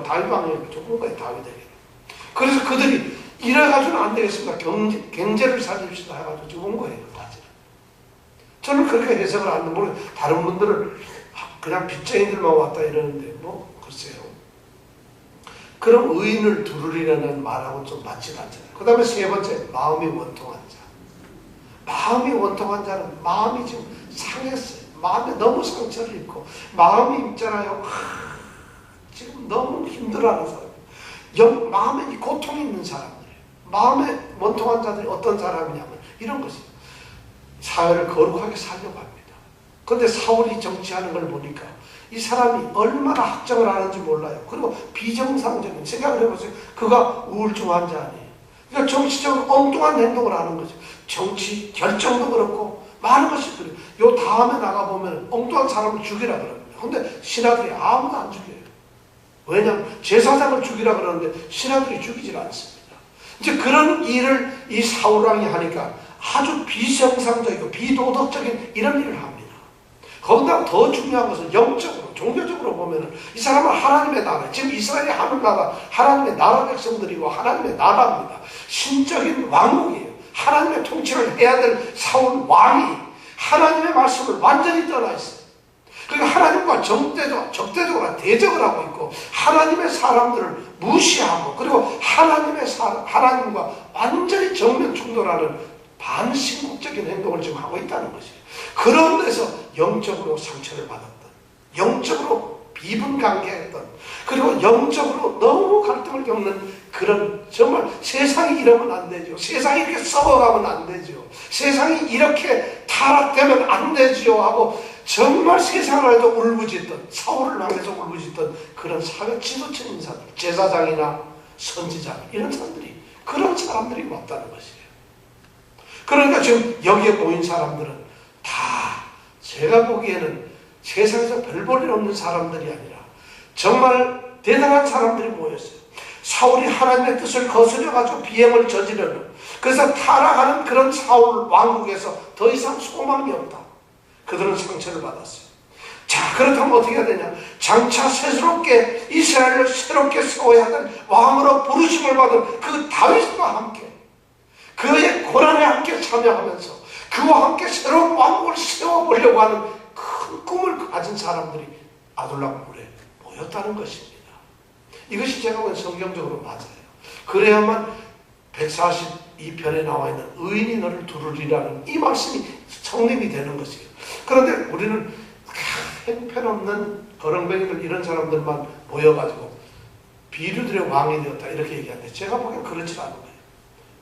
다윗 왕이 죽은 거예요. 다윗에게. 그래서 그들이 이래가지고는 안 되겠습니다. 경제를 살립시다 해가지고 죽은 거예요. 다들. 저는 그렇게 해석을 하는데, 모르겠어요. 다른 분들은 그냥 빚쟁이들만 왔다 이러는데, 뭐, 글쎄요. 그런 의인을 두르리라는 말하고는 좀 맞지 않잖아요. 그 다음에 세 번째, 마음이 원통한 자. 마음이 원통한 자는 마음이 지금 상했어요. 마음에 너무 상처를 입고, 마음이 있잖아요. 지금 너무 힘들어하는 사람. 마음에 고통이 있는 사람들이에요. 마음에 원통한 자들이 어떤 사람이냐면, 이런 것이에요. 사회를 거룩하게 살려고 합니다. 그런데 사울이 정치하는 걸 보니까 이 사람이 얼마나 학정을 하는지 몰라요. 그리고 비정상적인 생각을 해보세요. 그가 우울증 환자 아니에요. 그러니까 정치적으로 엉뚱한 행동을 하는 거죠. 정치 결정도 그렇고 많은 것이 그래요. 요 다음에 나가보면 엉뚱한 사람을 죽이라 그럽니다. 근데 신하들이 아무도 안 죽여요. 왜냐하면 제사장을 죽이라 그러는데 신하들이 죽이질 않습니다. 이제 그런 일을 이 사울왕이 하니까 아주 비정상적이고 비도덕적인 이런 일을 합니다. 거기다 더 중요한 것은 영적으로, 종교적으로 보면은 이 사람은 하나님의 나라, 지금 이스라엘이 하늘나라, 하나님의 나라 백성들이고 하나님의 나라입니다. 신적인 왕국이에요. 하나님의 통치를 해야 될 사울 왕이 하나님의 말씀을 완전히 떠나 있어요. 그러니까 하나님과 적대적으로 대적을 하고 있고 하나님의 사람들을 무시하고 그리고 하나님과 완전히 정면 충돌하는 반신국적인 행동을 지금 하고 있다는 것이에요. 그런 데서 영적으로 상처를 받았던, 영적으로 비분관계했던, 그리고 영적으로 너무 갈등을 겪는 그런, 정말 세상이 이러면 안 되죠. 세상이 이렇게 썩어가면 안 되죠. 세상이 이렇게 타락되면 안 되죠 하고 정말 세상을 해도 울부짖던, 사울을 향해서 울부짖던 그런 사회 지도층 인사들, 제사장이나 선지자 이런 사람들이, 그런 사람들이 왔다는 것이에요. 그러니까 지금 여기에 모인 사람들은 다 제가 보기에는 세상에서 별 볼 일 없는 사람들이 아니라 정말 대단한 사람들이 모였어요. 사울이 하나님의 뜻을 거스려가지고 비행을 저지르는, 그래서 타락하는 그런 사울 왕국에서 더 이상 소망이 없다. 그들은 상처를 받았어요. 자, 그렇다면 어떻게 해야 되냐? 장차 새롭게 이스라엘을 새롭게 세워야 하는 왕으로 부르심을 받은 그 다윗과 함께 그의 고난에 함께 참여하면서 그와 함께 새로운 왕국을 세워보려고 하는 큰 꿈을 가진 사람들이 아둘람굴에 모였다는 것입니다. 이것이 제가 보기엔 성경적으로 맞아요. 그래야만 142편에 나와 있는 의인이 너를 두르리라는 이 말씀이 성립이 되는 것이에요. 그런데 우리는 형편없는 거렁뱅이들 이런 사람들만 모여가지고 비류들의 왕이 되었다 이렇게 얘기하는데 제가 보기엔 그렇지 않은 거예요.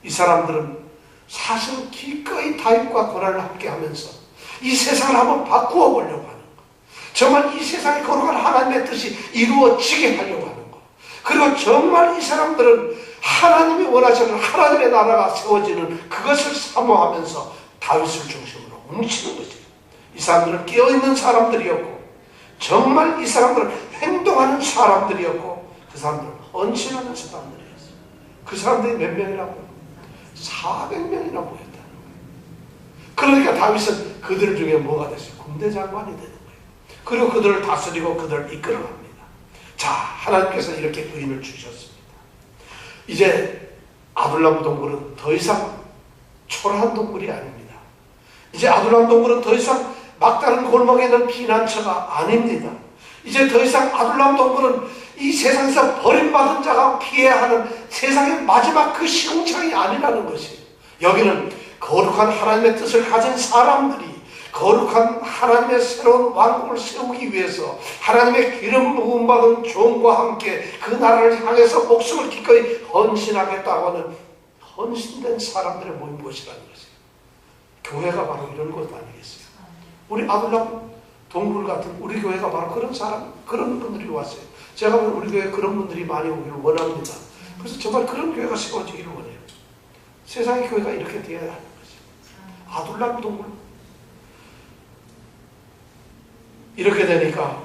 이 사람들은 사실 기꺼이 다윗과 고난을 함께 하면서 이 세상을 한번 바꾸어 보려고 하는 거, 정말 이 세상에 거룩한 하나님의 뜻이 이루어지게 하려고 하는 거, 그리고 정말 이 사람들은 하나님이 원하시는 하나님의 나라가 세워지는 그것을 사모하면서 다윗을 중심으로 뭉치는 거죠. 이 사람들은 깨어있는 사람들이었고 정말 이 사람들은 행동하는 사람들이었고 그 사람들은 헌신하는 사람들이었어요. 그 사람들이 몇 명이라고요? 400명이나 모였다는 거예요. 그러니까 다윗은 그들 중에 뭐가 됐어요? 군대 장관이 되는 거예요. 그리고 그들을 다스리고 그들을 이끌어갑니다. 자, 하나님께서 이렇게 의인을 주셨습니다. 이제 아둘람 동굴은 더 이상 초라한 동굴이 아닙니다. 이제 아둘람 동굴은 더 이상 막다른 골목에 있는 피난처가 아닙니다. 이제 더 이상 아둘람 동굴은 이 세상에서 버림받은 자가 피해야 하는 세상의 마지막 그 시궁창이 아니라는 것이에요. 여기는 거룩한 하나님의 뜻을 가진 사람들이 거룩한 하나님의 새로운 왕국을 세우기 위해서 하나님의 기름 부음 받은 종과 함께 그 나라를 향해서 목숨을 기꺼이 헌신하겠다고 하는 헌신된 사람들의 모인 곳이라는 것이에요. 교회가 바로 이런 곳 아니겠어요? 우리 아둘람 동굴 같은 우리 교회가 바로 그런 사람, 그런 분들이 왔어요. 제가 우리 교회에 그런 분들이 많이 오기를 원합니다. 그래서 정말 그런 교회가 세워지기를 원해요. 세상의 교회가 이렇게 되어야 하는 거죠. 아둘람 동굴. 이렇게 되니까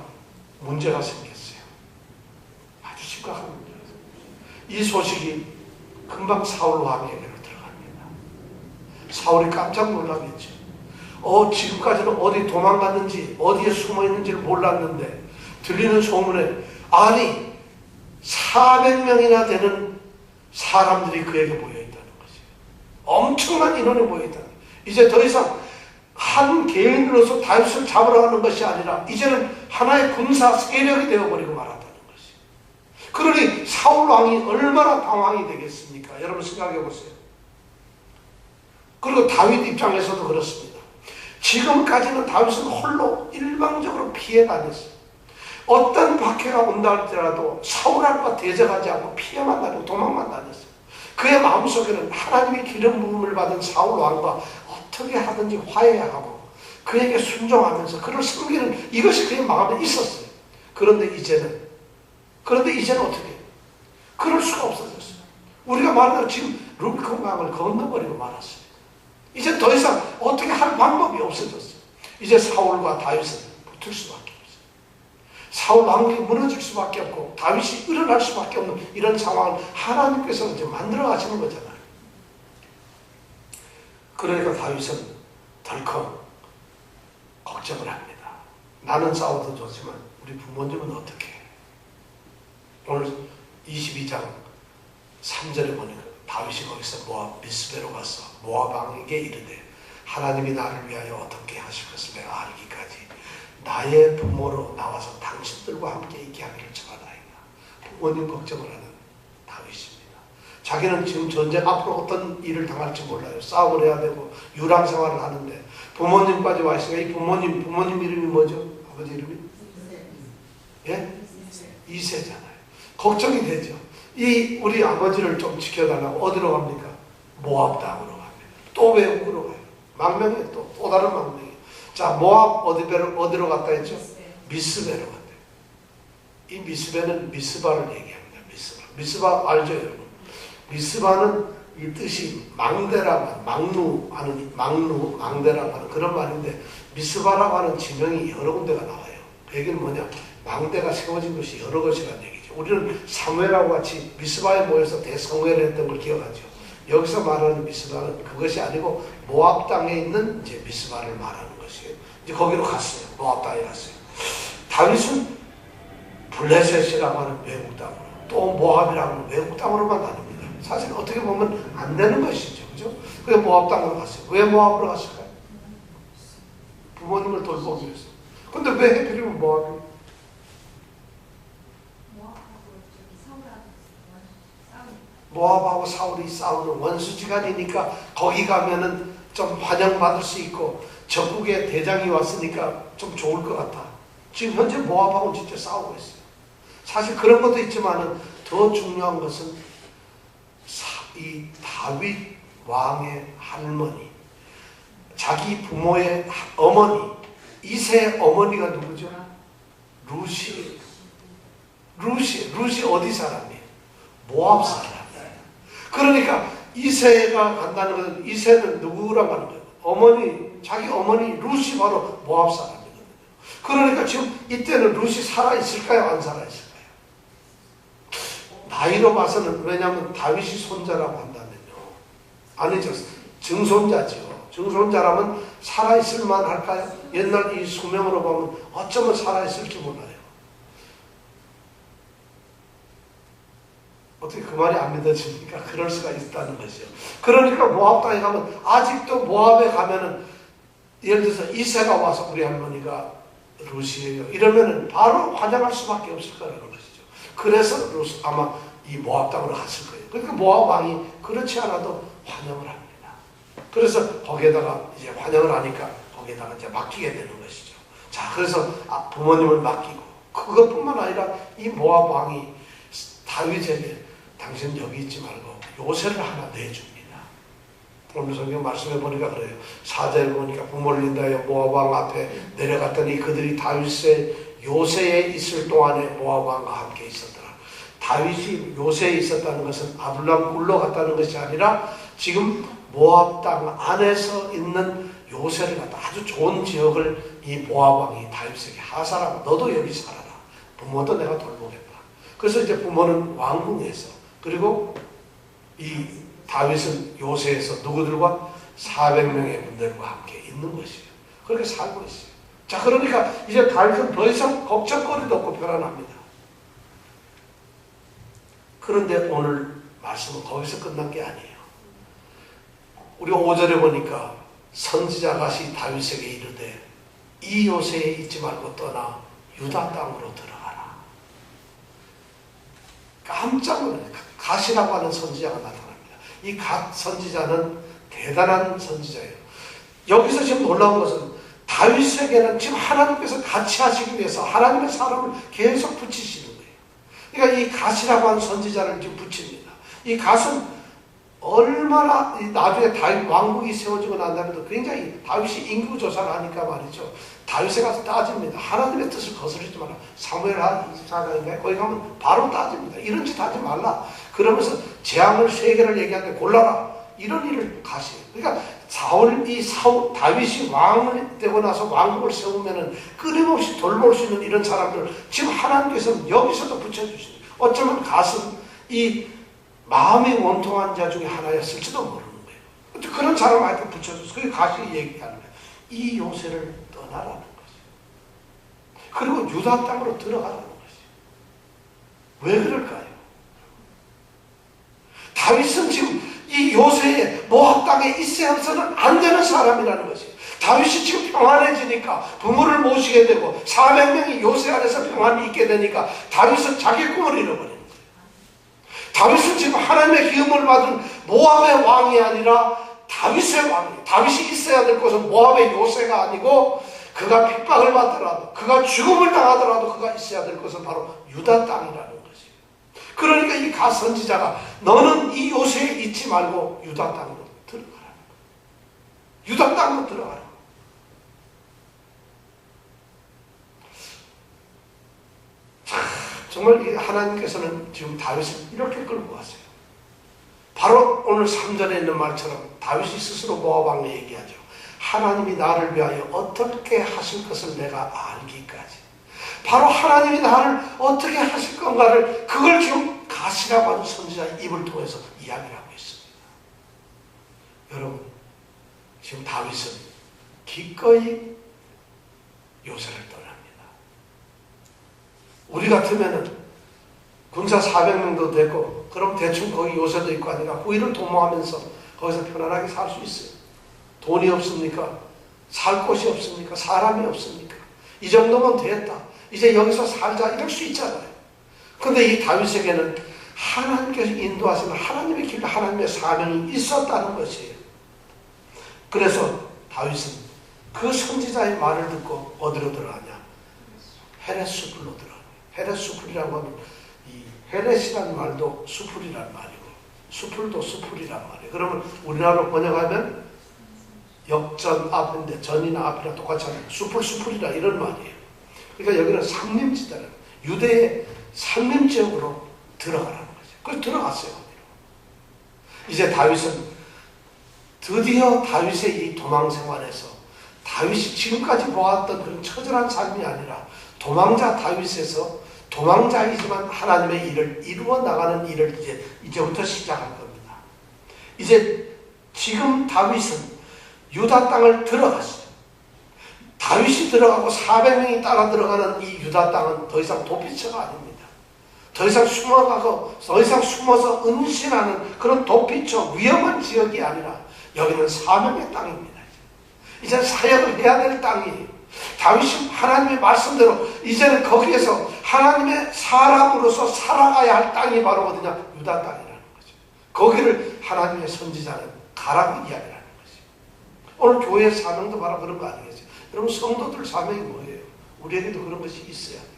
문제가 생겼어요. 아주 심각한 문제가 생겼어요. 이 소식이 금방 사울 왕에게로 들어갑니다. 사울이 깜짝 놀라겠죠. 지금까지는 어디 도망갔는지 어디에 숨어 있는지를 몰랐는데 들리는 소문에 아니 400명이나 되는 사람들이 그에게 모여있다는 것이에요. 엄청난 인원이 모여있다는 거예요. 이제 더 이상 한 개인으로서 다윗을 잡으러 가는 것이 아니라 이제는 하나의 군사 세력이 되어버리고 말았다는 것이에요. 그러니 사울 왕이 얼마나 당황이 되겠습니까? 여러분 생각해 보세요. 그리고 다윗 입장에서도 그렇습니다. 지금까지는 다윗은 홀로 일방적으로 피해 다녔어요. 어떤 박해가 온다 할지라도 사울왕과 대적하지 않고 피해만 다니고 도망만 다녔어요. 그의 마음속에는 하나님의 기름 부음을 받은 사울왕과 어떻게 하든지 화해하고 그에게 순종하면서 그를 섬기는 이것이 그의 마음에 있었어요. 그런데 이제는 어떻게 해요? 그럴 수가 없어졌어요. 우리가 말하는 지금 루비콘 강을 건너버리고 말았어요. 이제 더 이상 어떻게 할 방법이 없어졌어요. 이제 사울과 다윗은 붙을 수밖에 없어요. 사울 왕국이 무너질 수밖에 없고 다윗이 일어날 수밖에 없는 이런 상황을 하나님께서 이제 만들어 가시는 거잖아요. 그러니까 다윗은 덜컥 걱정을 합니다. 나는 싸워도 좋지만 우리 부모님은 어떻게 해? 오늘 22장 3절에 보니까 다윗이 거기서 모압 미스베로 가서 모압 왕에게 이르되 하나님이 나를 위하여 어떻게 하실 것을 내가 알기까지 나의 부모로 나와서 당신들과 함께 있게 하기를 청하나이다. 부모님 걱정을 하는 다윗입니다. 자기는 지금 전쟁 앞으로 어떤 일을 당할지 몰라요. 싸움을 해야 되고 유랑 생활을 하는데 부모님까지 와 있으니까 이 부모님 이름이 뭐죠? 아버지 이름이? 예? 이세잖아요. 걱정이 되죠. 이 우리 아버지를 좀 지켜달라고 어디로 갑니까? 모압 땅으로 갑니다. 또 외국으로 가요. 망명이에요. 또 다른 망명이에요. 자, 모압 어디로 갔다 했죠? 미스베로 갔대요. 이 미스베는 미스바를 얘기합니다. 미스바 알죠, 여러분? 미스바는 이 뜻이 망대라고 하는 망대라고 하는 그런 말인데 미스바라고 하는 지명이 여러 군데가 나와요. 그 얘기는 뭐냐? 망대가 세워진 것이 여러 것이라는 얘기죠. 우리는 사무엘하고 같이 미스바에 모여서 대성회를 했던 걸 기억하죠. 여기서 말하는 미스바는 그것이 아니고 모압 땅에 있는 이제 미스바를 말하는 것이에요. 이제 거기로 갔어요. 모압 땅에 갔어요. 다윗은 블레셋이라고 하는 외국 땅으로, 또 모압이라고 하는 외국 땅으로만 나눕니다. 사실 어떻게 보면 안 되는 것이죠. 그죠? 그래서 모압 땅으로 갔어요. 왜 모압으로 갔을까요? 부모님을 돌보기 위해서. 근데 왜 하필이면 모압이에요? 모압하고 사울이 싸우는 원수지간이니까 거기 가면은 좀 환영받을 수 있고 적국의 대장이 왔으니까 좀 좋을 것 같아. 지금 현재 모압하고 진짜 싸우고 있어요. 사실 그런 것도 있지만은 더 중요한 것은 이 다윗 왕의 할머니, 자기 부모의 어머니, 이세의 어머니가 누구죠? 루시. 루시 어디 사람이에요? 모압 사람. 그러니까 이세가 간다는 것은, 이세는 누구랑 가는 거예요? 어머니, 자기 어머니 루시 바로 모압 사람이거든요. 그러니까 지금 이때는 루시 살아있을까요? 안 살아있을까요? 나이로 봐서는, 왜냐하면 다윗이 손자라고 한다면요. 아니죠. 증손자지요. 증손자라면 살아있을 만할까요? 옛날 이 수명으로 보면 어쩌면 살아있을지 몰라요. 어떻게 그 말이 안 믿어집니까? 그럴 수가 있다는 것이죠. 그러니까 모압 땅에 가면, 아직도 모압에 가면은 예를 들어서 이세가 와서 우리 할머니가 루시예요 이러면은 바로 환영할 수밖에 없을 거라는 것이죠. 그래서 아마 이 모압 땅으로 갔을 거예요. 그러니까 모압 왕이 그렇지 않아도 환영을 합니다. 그래서 거기에다가 이제 환영을 하니까 거기에다가 이제 맡기게 되는 것이죠. 자, 그래서 부모님을 맡기고, 그것뿐만 아니라 이 모압 왕이 다윗에게 당신 여기 있지 말고 요새를 하나 내줍니다. 오늘 성경 말씀해 보니까 그래요. 4절에 보니까 부모를 인하여 모압 왕 앞에 내려갔더니 그들이 다윗의 요새에 있을 동안에 모압 왕과 함께 있었더라. 다윗이 요새에 있었다는 것은 아둘람 굴러 갔다는 것이 아니라 지금 모압 땅 안에서 있는 요새를 갖다 아주 좋은 지역을 이 모압 왕이 다윗에게 하사라고, 너도 여기 살아라. 부모도 내가 돌보겠다. 그래서 이제 부모는 왕궁에서, 그리고 이 다윗은 요새에서 누구들과 400명의 군대들과 함께 있는 것이에요. 그렇게 살고 있어요. 자, 그러니까 이제 다윗은 더 이상 걱정거리도 없고 편안합니다. 그런데 오늘 말씀은 거기서 끝난 게 아니에요. 우리 5절에 보니까 선지자가 다윗에게 이르되 이 요새에 있지 말고 떠나 유다 땅으로 들어가라. 깜짝 놀라요. 갓이라고 하는 선지자가 나타납니다. 이 갓 선지자는 대단한 선지자예요. 여기서 지금 놀라운 것은 다윗에게는 지금 하나님께서 같이 하시기 위해서 하나님의 사람을 계속 붙이시는 거예요. 그러니까 이 갓이라고 하는 선지자를 지금 붙입니다. 이 갓은 얼마나 나중에 다윗 왕국이 세워지고 난 다음에도 굉장히 다윗이 인구 조사를 하니까 말이죠. 다윗에 가서 따집니다. 하나님의 뜻을 거스르지 마라. 사무엘하 24장인가요? 거기 가면 바로 따집니다. 이런 짓 하지 말라. 그러면서 재앙을 3개를 얘기하는데 골라라. 이런 일을 가시요. 그러니까 다윗이 왕을 되고 나서 왕국을 세우면은 끊임없이 돌볼 수 있는 이런 사람들을 지금 하나님께서는 여기서도 붙여주시는 거예요. 어쩌면 갓은 이 마음이 원통한 자 중에 하나였을지도 모르는 거예요. 그런 사람한테 붙여줘서 그게 갓이 얘기하는 거예요. 이 요새를 떠나라는 것이에요. 그리고 유다 땅으로 들어가라는 것이에요. 왜 그럴까요? 다윗은 지금 이 요새에 모압 땅에 있어야 해서는 안 되는 사람이라는 것이에요. 다윗이 지금 평안해지니까 부모를 모시게 되고 400명이 요새 안에서 평안이 있게 되니까 다윗은 자기 꿈을 잃어버리는 거예요. 다윗은 지금 하나님의 기름을 받은 모압의 왕이 아니라 다윗의 왕이에요. 다윗이 있어야 될 곳은 모압의 요새가 아니고 그가 핍박을 받더라도, 그가 죽음을 당하더라도 그가 있어야 될 곳은 바로 유다 땅이라는 것이에요. 그러니까 이 갓 선지자가 너는 이 요새에 있지 말고 유다 땅으로 들어가라는 거예요. 유다 땅으로 들어가라. 정말 하나님께서는 지금 다윗을 이렇게 끌고 왔어요. 바로 오늘 3절에 있는 말처럼 다윗이 스스로 모압 왕에 얘기하죠. 하나님이 나를 위하여 어떻게 하실 것을 내가 알기까지. 바로 하나님이 나를 어떻게 하실 건가를, 그걸 지금 갓이라고 하는 선지자의 입을 통해서 이야기를 하고 있습니다. 여러분, 지금 다윗은 기꺼이 요새를 떠납니다. 우리 같으면은 군사 400명도 되고 그럼 대충 거기 요새도 있고 하니까 후일을 도모하면서 거기서 편안하게 살 수 있어요. 돈이 없습니까? 살 곳이 없습니까? 사람이 없습니까? 이 정도면 됐다. 이제 여기서 살자 이럴 수 있잖아요. 근데 이 다윗에게는 하나님께서 인도하시는 하나님의 길, 하나님의 사명이 있었다는 것이에요. 그래서 다윗은 그 선지자의 말을 듣고 어디로 들어가냐? 헤렛 수풀로 들어가요. 헤렛 수풀이라고 하면 이 헤렛이라는 말도 수풀이란 말이고 수풀도 수풀이란 말이에요. 그러면 우리나라로 번역하면 역전 앞인데 전이나 앞이나 똑같이 하면 수풀이라 이런 말이에요. 그러니까 여기는 산림지대는 유대의 산림지역으로 들어가라는 거죠. 그래서 들어갔어요. 이제 다윗은 드디어 다윗의 이 도망 생활에서 다윗이 지금까지 보았던 그런 처절한 삶이 아니라 도망자 다윗에서 도망자이지만 하나님의 일을 이루어 나가는 일을 이제부터 시작할 겁니다. 이제 지금 다윗은 유다 땅을 들어갔어요. 다윗이 들어가고 400명이 따라 들어가는 이 유다 땅은 더 이상 도피처가 아닙니다. 더 이상 숨어가고 더 이상 숨어서 은신하는 그런 도피처 위험한 지역이 아니라 여기는 사명의 땅입니다. 이제 사역을 해야 될 땅이에요. 다윗이 하나님의 말씀대로 이제는 거기에서 하나님의 사람으로서 살아가야 할 땅이 바로 어디냐? 유다 땅이라는 거죠. 거기를 하나님의 선지자는 가라고 이야기하는 거죠. 오늘 교회의 사명도 바로 그런 거 아니겠어요? 여러분 성도들 사명이 뭐예요? 우리에게도 그런 것이 있어야 돼요.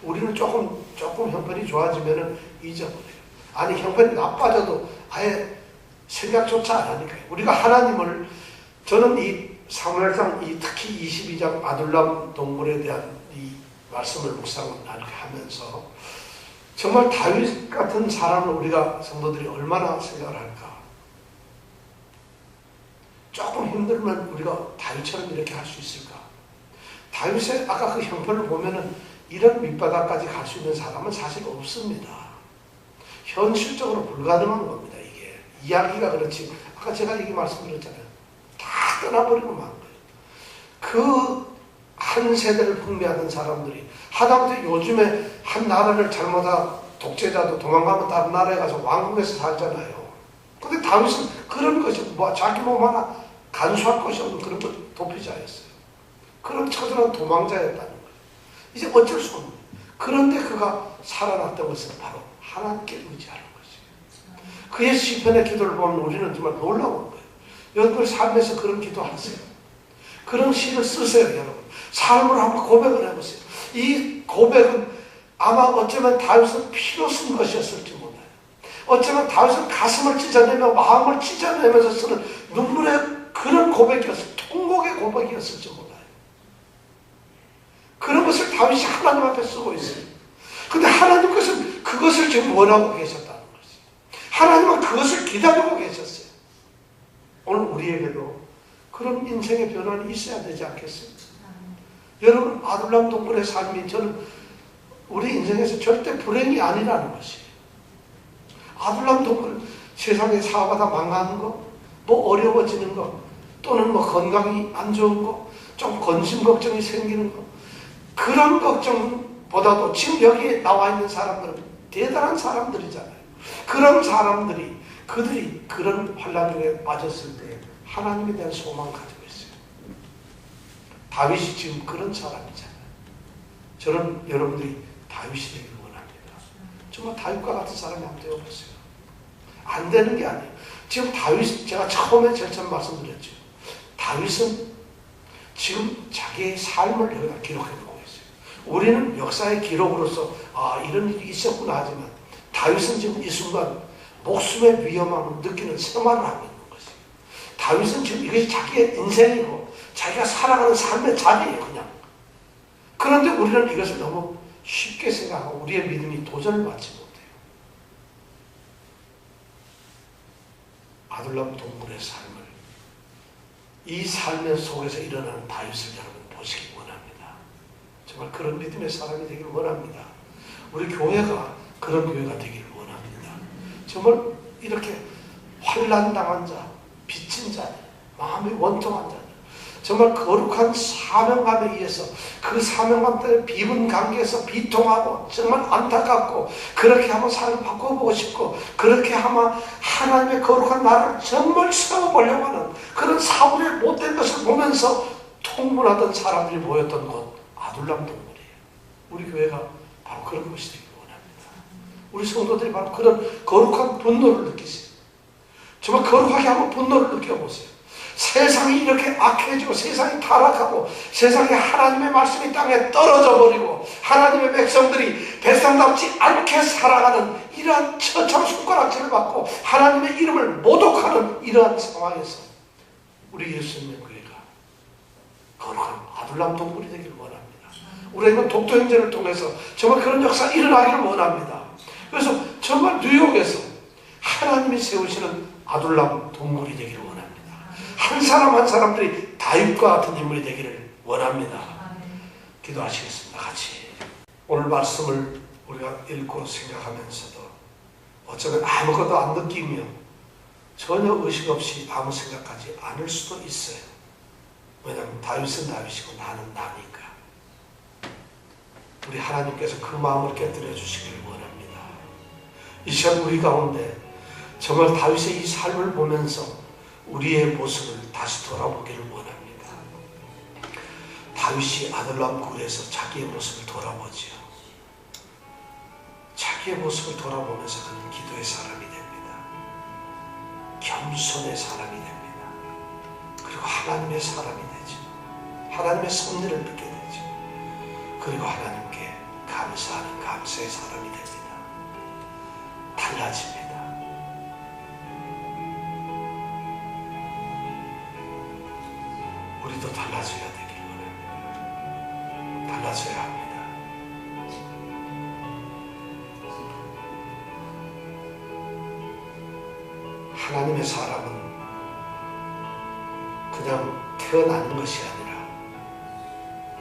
우리는 조금 형편이 좋아지면은 잊어버려요. 아니 형편이 나빠져도 아예 생각조차 안 하니까요. 우리가 하나님을 저는 이 사무엘상 특히 22장 아둘람 동물에 대한 이 말씀을 묵상을 하면서 정말 다윗 같은 사람을 우리가 성도들이 얼마나 생각을 할까? 조금 힘들면 우리가 다윗처럼 이렇게 할 수 있을까? 다윗의 아까 그 형편을 보면은 이런 밑바닥까지 갈 수 있는 사람은 사실 없습니다. 현실적으로 불가능한 겁니다. 이게 이야기가 그렇지. 아까 제가 이게 말씀드렸잖아요. 다 떠나버리고 만 거예요. 그 한 세대를 풍미하던 사람들이 하다못해 요즘에 한 나라를 잘못하다 독재자도 도망가면 다른 나라에 가서 왕국에서 살잖아요. 근데 다윗은 그런 것이 자기 몸 하나 간수할 것이 없는 그런 도피자였어요. 그런 처절한 도망자였다는 거예요. 이제 어쩔 수 없는 거예요. 그런데 그가 살아났던 것은 바로 하나님께 의지하는 것이에요. 그의 시편의 기도를 보면 우리는 정말 놀라운 거예요. 여러분 삶에서 그런 기도하세요. 그런 시를 쓰세요. 여러분 삶으로 한번 고백을 해보세요. 이 고백은 아마 어쩌면 다윗은 피로 쓴 것이었을지 몰라요. 어쩌면 다윗은 가슴을 찢어내며 마음을 찢어내면서 쓰는 눈물의 그런 고백이었을, 통곡의 고백이었을지 몰라요. 그런 것을 다윗이 하나님 앞에 쓰고 있어요. 근데 하나님께서는 그것을 지금 원하고 계셨다는 것이에요. 하나님은 그것을 기다리고 계셨어요. 오늘 우리에게도 그런 인생의 변화는 있어야 되지 않겠어요? 여러분 아둘람 동굴의 삶이 저는 우리 인생에서 절대 불행이 아니라는 것이에요. 아둘람 동굴 세상에 사고가 망하는 거, 뭐 어려워지는 거, 또는 뭐 건강이 안 좋은 거, 좀 건심 걱정이 생기는 거, 그런 걱정보다도 지금 여기에 나와 있는 사람들은 대단한 사람들이잖아요. 그런 사람들이 그들이 그런 환난 중에 빠졌을 때 하나님에 대한 소망을 가지고 있어요. 다윗이 지금 그런 사람이잖아요. 저는 여러분들이 다윗이 되길 원합니다. 정말 다윗과 같은 사람이 한번 되어보세요. 안 되는 게 아니에요. 지금 다윗, 제가 처음에 제일 처음 말씀드렸죠. 다윗은 지금 자기의 삶을 여기다 기록해놓고 있어요. 우리는 역사의 기록으로서 이런 일이 있었구나 하지만 다윗은 지금 이 순간 목숨의 위험함을 느끼는 생활을 하고 있는 것이에요. 다윗은 지금 이것이 자기의 인생이고 자기가 살아가는 삶의 자리예요. 그냥. 그런데 우리는 이것을 너무 쉽게 생각하고 우리의 믿음이 도전을 받지 못해요. 아둘람 동물의 삶을, 이 삶의 속에서 일어나는 다윗을 여러분 보시기 원합니다. 정말 그런 믿음의 사람이 되기를 원합니다. 우리 교회가 그런 교회가 되기를 원합니다. 정말 이렇게 환난당한 자, 빚진 자, 마음이 원통한 자, 정말 거룩한 사명감에 의해서 그 사명감 때문에 비분 관계에서 비통하고 정말 안타깝고 그렇게 한번 삶을 바꿔보고 싶고 그렇게 하면 하나님의 거룩한 나라를 정말 세워보려고 하는 그런 사울의 못된 것을 보면서 통분하던 사람들이 모였던 곳 아둘람 동굴이에요. 우리 교회가 바로 그런 것이 되길 원합니다. 우리 성도들이 바로 그런 거룩한 분노를 느끼세요. 정말 거룩하게 한번 분노를 느껴보세요. 세상이 이렇게 악해지고 세상이 타락하고 세상에 하나님의 말씀이 땅에 떨어져 버리고 하나님의 백성들이 백성답지 않게 살아가는 이러한 처참 손가락질을 받고 하나님의 이름을 모독하는 이러한 상황에서 우리 예수님의 교회가 거룩한 아둘람 동굴이 되기를 원합니다. 우리는 독도행전을 통해서 정말 그런 역사가 일어나기를 원합니다. 그래서 정말 뉴욕에서 하나님이 세우시는 아둘람 동굴이 되기를 원합니다. 한 사람 한 사람들이 다윗과 같은 인물이 되기를 원합니다. 기도하시겠습니다. 같이. 오늘 말씀을 우리가 읽고 생각하면서도 어쩌면 아무것도 안 느끼며 전혀 의식 없이 아무 생각하지 않을 수도 있어요. 왜냐하면 다윗은 다윗이고 나는 나니까. 우리 하나님께서 그 마음을 깨뜨려 주시기를 원합니다. 이 시간 우리 가운데 정말 다윗의 이 삶을 보면서 우리의 모습을 다시 돌아보기를 원합니다. 다윗이 아둘람 굴에서 자기의 모습을 돌아보지요. 자기의 모습을 돌아보면서 그는 기도의 사람이 됩니다. 겸손의 사람이 됩니다. 그리고 하나님의 사람이 되죠. 하나님의 섭리를 믿게 되죠. 그리고 하나님께 감사하는 감사의 사람이 됩니다. 달라집니다. 우리도 달라져야 되길 원합니다. 달라져야 합니다. 하나님의 사람은 그냥 태어나는 것이 아니라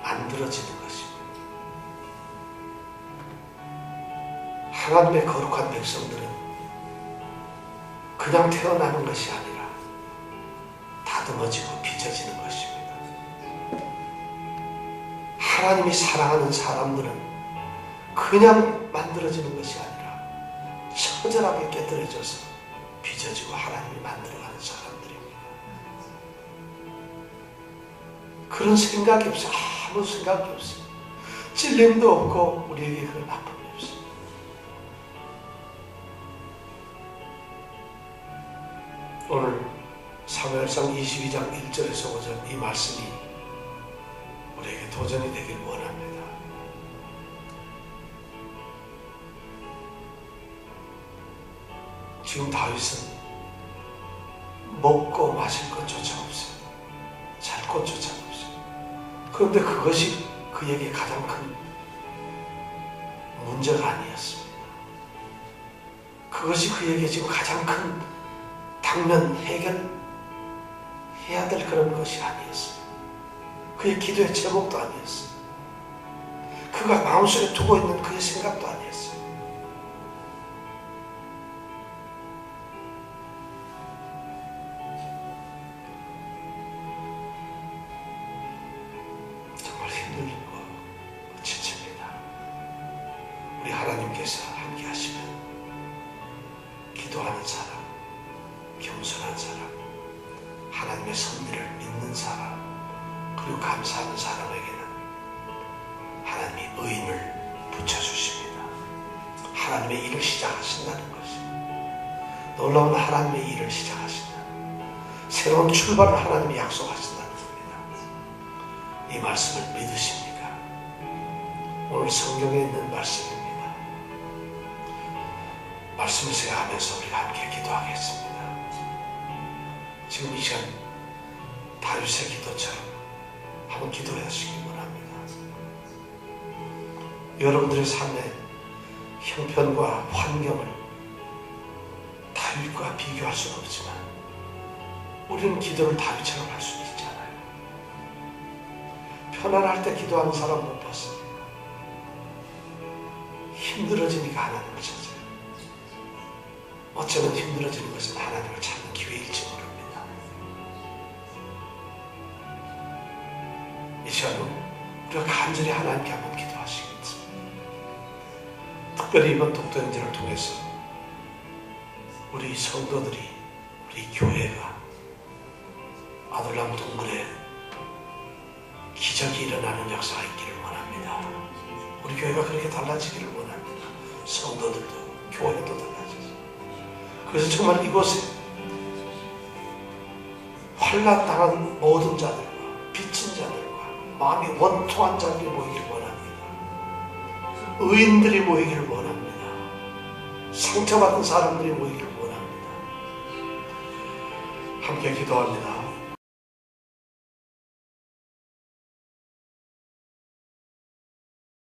만들어지는 것입니다. 하나님의 거룩한 백성들은 그냥 태어나는 것이 아니라 다듬어지고 빚어지는 것입니다. 하나님이 사랑하는 사람들은 그냥 만들어지는 것이 아니라 처절하게 깨뜨려져서 빚어지고 하나님이 만들어가는 사람들입니다. 그런 생각이 없어요. 아무 생각이 없어요. 찔림도 없고 우리에게 그런 아픔이 없어요. 오늘 사무엘상 22장 1절에서 5절 이 말씀이 우리에게 도전이 되길 원합니다. 지금 다윗은 먹고 마실 것조차 없어요. 잘 것조차 없어요. 그런데 그것이 그에게 가장 큰 문제가 아니었습니다. 그것이 그에게 지금 가장 큰 당면 해결해야 될 그런 것이 아니었어요. 그의 기도의 제목도 아니었어요. 그가 마음속에 두고 있는 그의 생각도 아니었어요. 정말 힘들고 지칩니다. 우리 하나님께서 함께 하시면 기도하는 사람, 겸손한 사람, 하나님의 섭리를 믿는 사람, 그리고 감사하는 사람에게는 하나님이 의인을 붙여주십니다. 하나님의 일을 시작하신다는 것이 놀라운 하나님의 일을 시작하신다. 새로운 출발을 하나님이 약속하신다는 겁니다. 이 말씀을 믿으십니까? 오늘 성경에 있는 말씀입니다. 말씀을 생각하면서 우리가 함께 기도하겠습니다. 지금 이 시간 다윗의 기도처럼 한번 기도해 주시기 원합니다. 여러분들의 삶의 형편과 환경을 다윗과 비교할 수는 없지만 우리는 기도를 다윗처럼 할 수는 있잖아요. 편안할 때 기도하는 사람 못 봤습니다. 힘들어지니까 하나님을 찾아요. 어쩌면 힘들어지는 것은 하나님을 찾는 기회일지 모릅니다. 이 시간은 우리가 간절히 하나님께 한번 기도하시겠습니다. 특별히 이번 독도행전을 통해서 우리 성도들이, 우리 교회가 아둘람 동굴에 기적이 일어나는 역사가 있기를 원합니다. 우리 교회가 그렇게 달라지기를 원합니다. 성도들도 교회도 달라져서. 그래서 정말 이곳에 환난 당한 모든 자들과 빚진 자들과 마음이 원통한 자들이 모이기를 원합니다. 의인들이 모이기를 원합니다. 상처받은 사람들이 모이기를 원합니다. 함께 기도합니다.